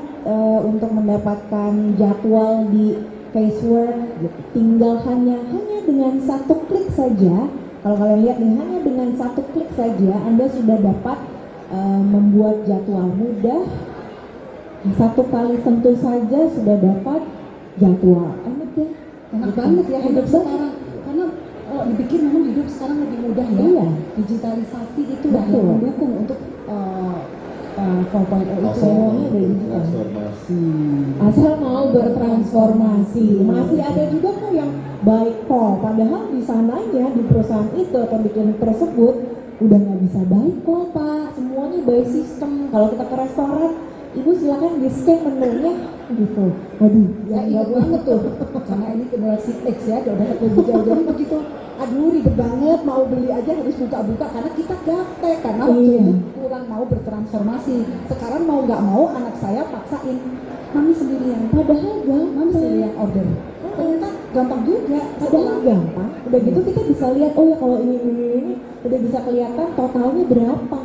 untuk mendapatkan jadwal di Facework gitu. Tinggal hanya dengan satu klik saja. Kalau kalian lihat nih, hanya dengan satu klik saja Anda sudah dapat membuat jadwal mudah. Satu kali sentuh saja sudah dapat jadwal. Enak ya? Enak banget ya hidup Enak banget. sekarang. Karena dipikir memang hidup sekarang lebih mudah ya. Iya. Digitalisasi itu Betul. yang mendukung untuk 4.0 itu. Asal mau Semuanya dari digital. bertransformasi. Asal mau bertransformasi. Masih ada juga kok yang by call, padahal di sananya di perusahaan itu atau di klinik tersebut udah nggak bisa by call Pak, semuanya by system. Kalau kita ke restoran, Ibu silakan di scan menunya gitu. Waduh, Saya ingat banget tuh, karena ini generasi X ya, udah lebih jauh. Jadi begitu, aduh ribet banget, mau beli aja harus buka-buka karena kita gaptek, karena waktu Iya. itu kurang mau bertransformasi. Sekarang mau nggak mau anak saya paksain, mami sendirian. Padahal Mami gampang. sendirian order. Ternyata gampang juga. Padahal gampang. Udah gitu kita bisa lihat, oh ya kalau ini udah bisa kelihatan totalnya berapa.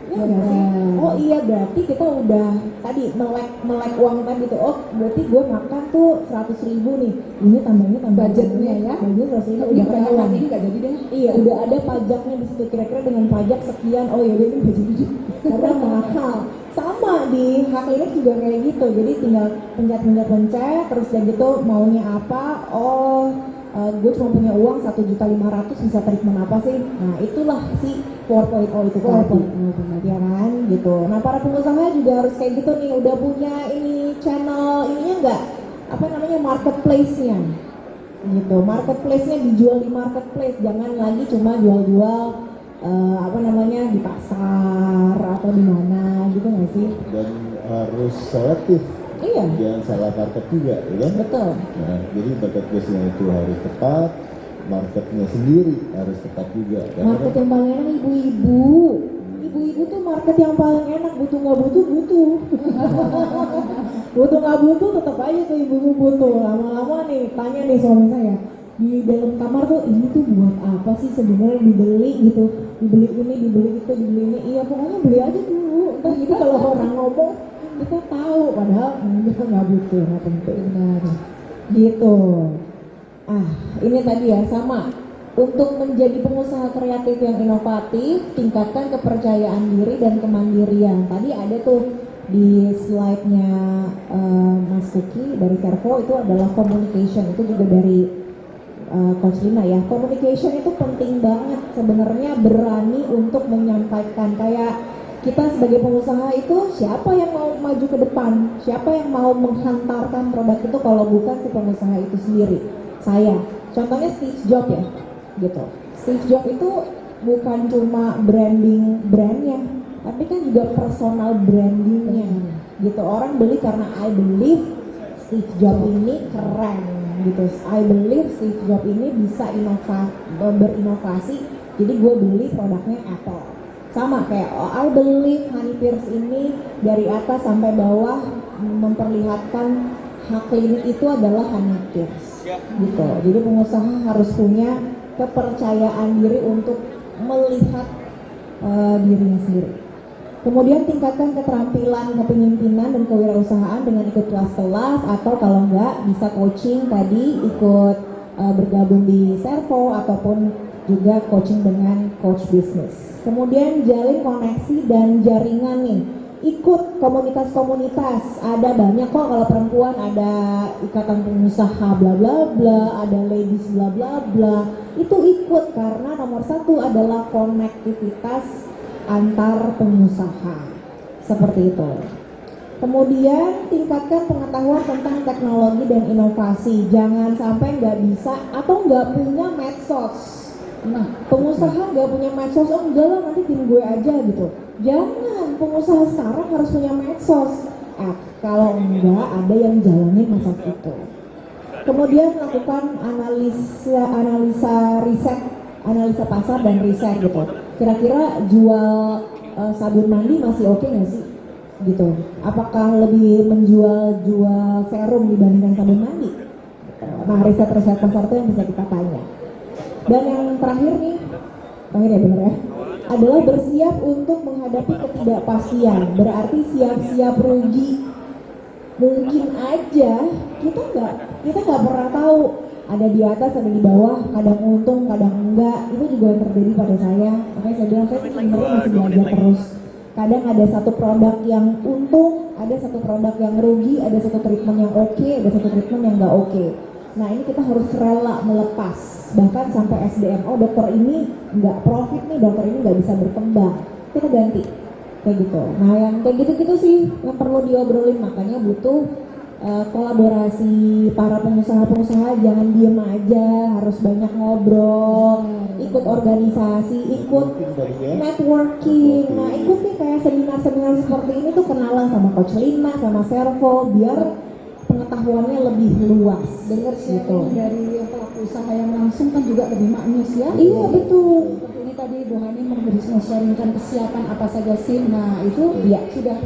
Ya nggak sih? Oh iya berarti kita udah tadi melek uang tadi tuh. Oh berarti gue makan tuh 100.000 nih. Ini tambahnya Budgetnya ya. Budget 100.000 Ini udah banyak ketahuan. ini nggak jadi deh. Iya, udah ada pajaknya di situ, kira-kira dengan pajak sekian, oh ya udah ini gaji dikit karena mahal. Sama di H-Clinic juga kayak gitu, jadi tinggal pencet, terus dan gitu maunya apa, gue cuma punya uang 1.500.000 bisa treatment apa sih? Nah itulah si 4.0 itu tadi, ya kan gitu. Nah para pengusaha juga harus kayak gitu nih, udah punya ini channel ininya enggak, apa namanya marketplace-nya gitu. Marketplace-nya dijual di marketplace, jangan lagi cuma jual-jual di pasar atau di mana gitu nggak sih? Dan harus selektif, Iya, jangan salah market juga, ya kan? betul. Nah, jadi marketplace-nya itu harus tepat, marketnya sendiri harus tepat juga. Market yang paling enak ibu-ibu. Ibu-ibu tuh market yang paling enak, butuh nggak butuh butuh. Butuh nggak butuh tetap aja tuh ibu-ibu butuh. Lama-lama nih tanya nih suami saya, di dalam kamar tuh ini tuh buat apa sih sebenarnya dibeli gitu, dibeli ini, dibeli itu, dibeli ini. Iya pokoknya beli aja dulu. Ntar gitu kalau orang ngomong kita tahu, padahal kita nggak butuh, nggak penting. Benar. Gitu. Ah, ini tadi ya sama. Untuk menjadi pengusaha kreatif yang inovatif, tingkatkan kepercayaan diri dan kemandirian. Tadi ada tuh di slide-nya Mas Kuki dari Servo itu adalah communication, itu juga dari Coach Lina ya. Communication itu penting banget sebenarnya, berani untuk menyampaikan. Kayak kita sebagai pengusaha itu siapa yang mau maju ke depan, siapa yang mau menghantarkan produk itu kalau bukan si pengusaha itu sendiri. Saya, contohnya Steve Jobs ya, gitu. Steve Jobs itu bukan cuma branding brandnya, tapi kan juga personal brandingnya, gitu. Orang beli karena I believe Steve Jobs ini keren, gitu. I believe Steve Jobs ini bisa berinovasi, jadi gue beli produknya Apple. Sama kayak I believe Honey Pierce ini dari atas sampai bawah memperlihatkan hak klinik itu adalah Honey Pierce, gitu. Jadi pengusaha harus punya kepercayaan diri untuk melihat dirinya sendiri. Kemudian tingkatkan keterampilan kepemimpinan dan kewirausahaan dengan ikut kelas-kelas, atau kalau enggak bisa coaching tadi, ikut bergabung di Servo ataupun juga coaching dengan coach bisnis. Kemudian jalin koneksi dan jaringan nih. Ikut komunitas-komunitas, ada banyak kok. Kalau perempuan ada ikatan pengusaha bla bla bla, ada ladies bla bla bla. Itu ikut karena nomor satu adalah konektivitas antar pengusaha, seperti itu. Kemudian tingkatkan pengetahuan tentang teknologi dan inovasi. Jangan sampai nggak bisa atau nggak punya medsos. Nah, pengusaha nggak punya medsos, oh enggak lah nanti tim gue aja gitu. Jangan, pengusaha sekarang harus punya medsos. Kalau enggak, ada yang jalanin masa itu. Kemudian lakukan analisa riset, analisa pasar dan riset gitu. Kira-kira jual sabun mandi masih oke nggak sih? Gitu. Apakah lebih menjual serum dibandingkan sabun mandi? Nah, riset-riset pasar itu yang bisa kita tanya. Dan yang terakhir nih, terakhir ya bener ya, adalah bersiap untuk menghadapi ketidakpastian. Berarti siap-siap rugi. Mungkin aja kita nggak pernah tahu, ada di atas ada di bawah, kadang untung kadang enggak. Itu juga yang terjadi pada saya. Makanya saya bilang saya sebenarnya masih belajar terus. Kadang ada satu produk yang untung, ada satu produk yang rugi, ada satu treatment yang oke, ada satu treatment yang nggak oke. Nah ini kita harus rela melepas, bahkan sampai SDM, dokter ini nggak profit nih, dokter ini nggak bisa berkembang, kita ganti, kayak gitu. Nah yang kayak gitu-gitu sih yang perlu diobrolin, makanya butuh kolaborasi para pengusaha-pengusaha, jangan diem aja, harus banyak ngobrol, ikut organisasi, ikut networking. Nah ikut nih kayak seminar-seminar seperti ini tuh, kenalan sama Coach Lina, sama Servo, biar pengetahuannya lebih luas. Dengar gitu. dari yang pelaku usaha yang langsung kan juga lebih maknyus ya. Iya betul. Seperti ini tadi Bu Hani men-sharingkan kesiapan apa saja sih. Nah itu ya sudah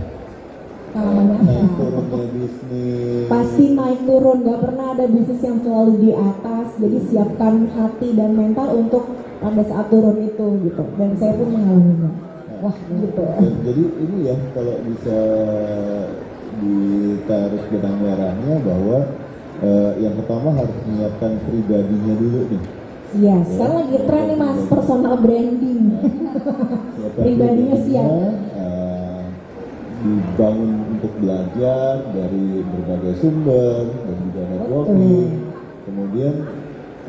naik turunnya bisnis. Pasti naik turun, nggak pernah ada bisnis yang selalu di atas. Jadi siapkan hati dan mental untuk pada saat turun itu gitu. Dan saya pun mengalaminya. Wah gitu. Jadi ini ya kalau bisa ditaruh benang merahnya bahwa yang pertama harus menyiapkan pribadinya dulu nih. Iya, sekarang lagi tren nih Mas, personal branding. Pribadinya siap. Dibangun untuk belajar dari berbagai sumber dan juga networking. Kemudian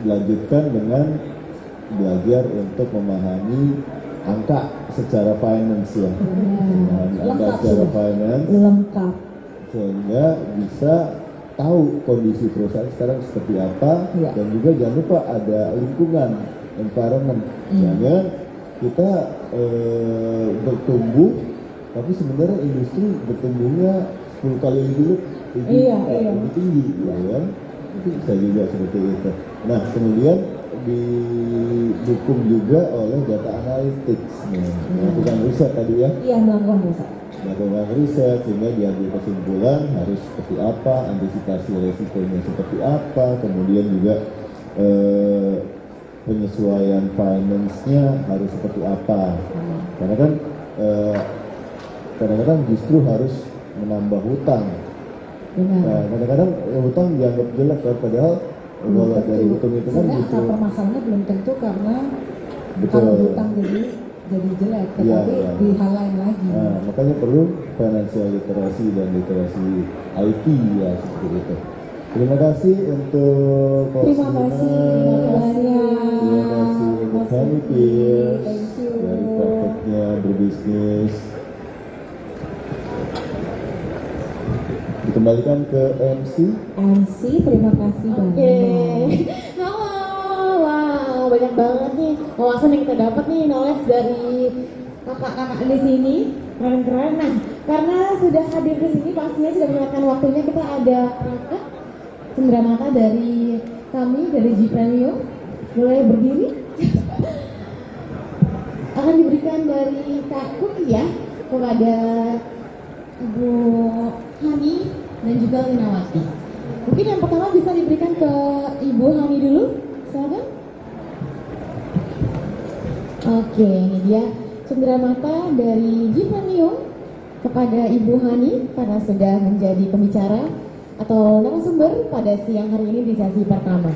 dilanjutkan dengan belajar untuk memahami angka secara finance ya. Memahami angka secara finance. Lengkap. Sehingga bisa tahu kondisi perusahaan sekarang seperti apa, dan juga jangan lupa ada lingkungan, environment. Jangan kita bertumbuh tapi sebenarnya industri bertumbuhnya 10 kali Iya. lebih tinggi, ya kan? Itu bisa juga seperti itu. Nah, kemudian didukung juga oleh data analytics, melakukan riset tadi ya, Iya, melakukan riset. melakukan riset sehingga diambil kesimpulan harus seperti apa, antisipasi resikonya seperti apa, kemudian juga penyesuaian finance-nya harus seperti apa. Karena kan kadang-kadang justru harus menambah hutang. Benar. Nah, kadang-kadang hutang dianggap jelek kan, padahal kalau dari hitung itu kan Sebenarnya justru akar permasalahannya belum tentu karena Betul. kalau hutang jadi jelek, Iya, tetapi iya. di hal lain lagi. Nah, makanya perlu financial literasi dan literasi IT ya seperti itu. Terima kasih untuk Coach Terima kasih, Dimas. terima kasih. Terima kasih untuk Honey Pierce Thank you. dari prakteknya berbisnis. Dikembalikan ke MC. MC, terima kasih banyak. Oke, halo, wow, banyak banget nih wawasan yang kita dapat nih, knowledge dari kakak-kakak di sini, keren-keren. Nah, karena sudah hadir di sini, pastinya sudah menyempatkan waktunya, kita ada kakak cenderamata dari kami dari G Premium, boleh berdiri. Akan diberikan dari Kak Kuki ya kepada Ibu Hani dan juga Linawati. Mungkin yang pertama bisa diberikan ke Ibu Hani dulu, silakan. Oke, ini dia cenderamata dari Jipremium kepada Ibu Hani karena sudah menjadi pembicara atau narasumber pada siang hari ini di sesi pertama.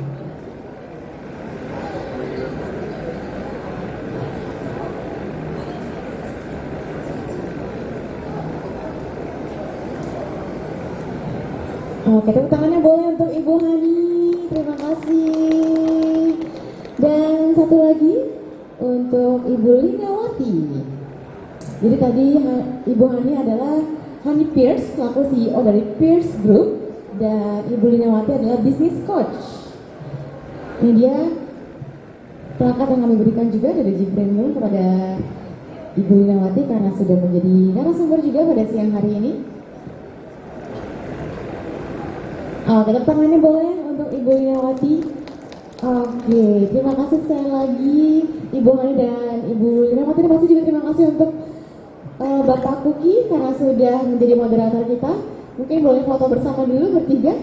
Oke, tepuk tangannya boleh untuk Ibu Hani, terima kasih. Dan satu lagi untuk Ibu Linawati. Jadi tadi Ibu Hani adalah Hani Pierce, selaku CEO dari Pierce Group, dan Ibu Linawati adalah business coach. Ini dia plakat yang kami berikan juga dari G Premium kepada Ibu Linawati karena sudah menjadi narasumber juga pada siang hari ini. Tepuk tangannya boleh untuk Ibu Linawati. Oke, terima kasih sekali lagi Ibu Hani dan Ibu Linawati. Terima kasih juga, terima kasih untuk Bapak Kuki karena sudah menjadi moderator kita. Mungkin boleh foto bersama dulu bertiga.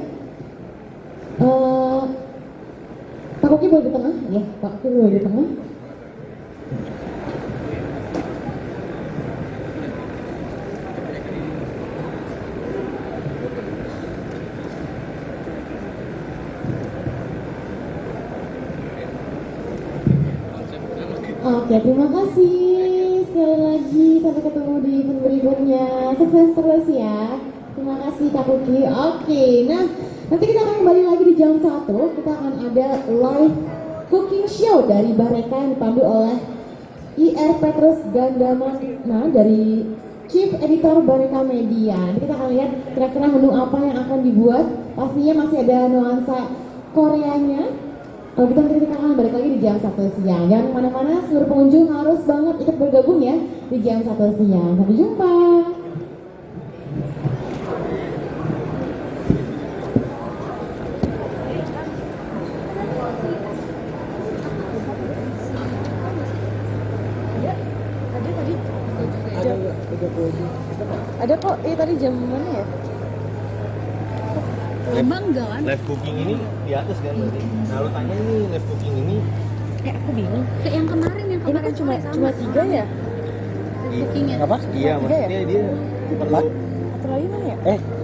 Pak Kuki boleh di tengah? Ya, Pak Kuki boleh di tengah. Oke, terima kasih sekali lagi, sampai ketemu di event berikutnya. Sukses terus ya. Terima kasih Kak Kuki. Oke, nah nanti kita akan kembali lagi di jam 1. Kita akan ada live cooking show dari Bareka yang dipandu oleh IR Petrus Gandamana dari Chief Editor Bareka Media. Nanti kita akan lihat kira-kira menu apa yang akan dibuat. Pastinya masih ada nuansa Koreanya. Kalau gitu nanti kita akan balik lagi di jam 1 siang. Jangan kemana-mana, seluruh pengunjung harus banget ikut bergabung ya di jam 1 siang. Sampai jumpa. Ada kok, tadi jam mana ya? Emang enggak kan? Live cooking ini di atas kan berarti. Nah lu tanya ini live cooking ini Aku bingung. Kayak yang kemarin Ini kan cuma 3 ya? cookingnya. Apa? iya Tiga maksudnya dia Empat? Atau lagi mana ya?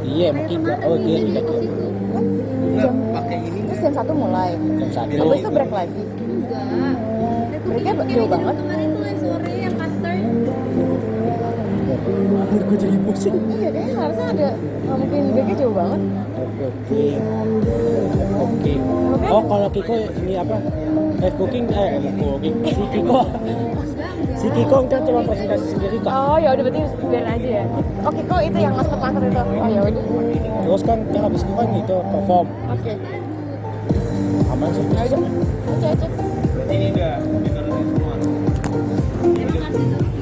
Iya, emang 3. Oh iya, Yang iya. di situ. enggak pakai ini Terus jam 1 mulai. Jam 1. Habis itu break lagi. Enggak. Breaknya jauh banget. Kemarin tuh yang sore yang custard. Gue jadi pusing. Iya deh, harusnya ada. Nggak mungkin breaknya jauh banget. Oke. Oh, kalau Kiko ini apa? Cooking, si Kiko kan cuma presentasi sendiri kak. Oh ya udah berarti biarin aja ya. Oke kok itu yang master planter itu. Oh ya udah. Terus kan habis itu kan itu perform. Oke. Aman sih. Ya udah. Oke. berarti ini udah diturunin semua. Terima kasih.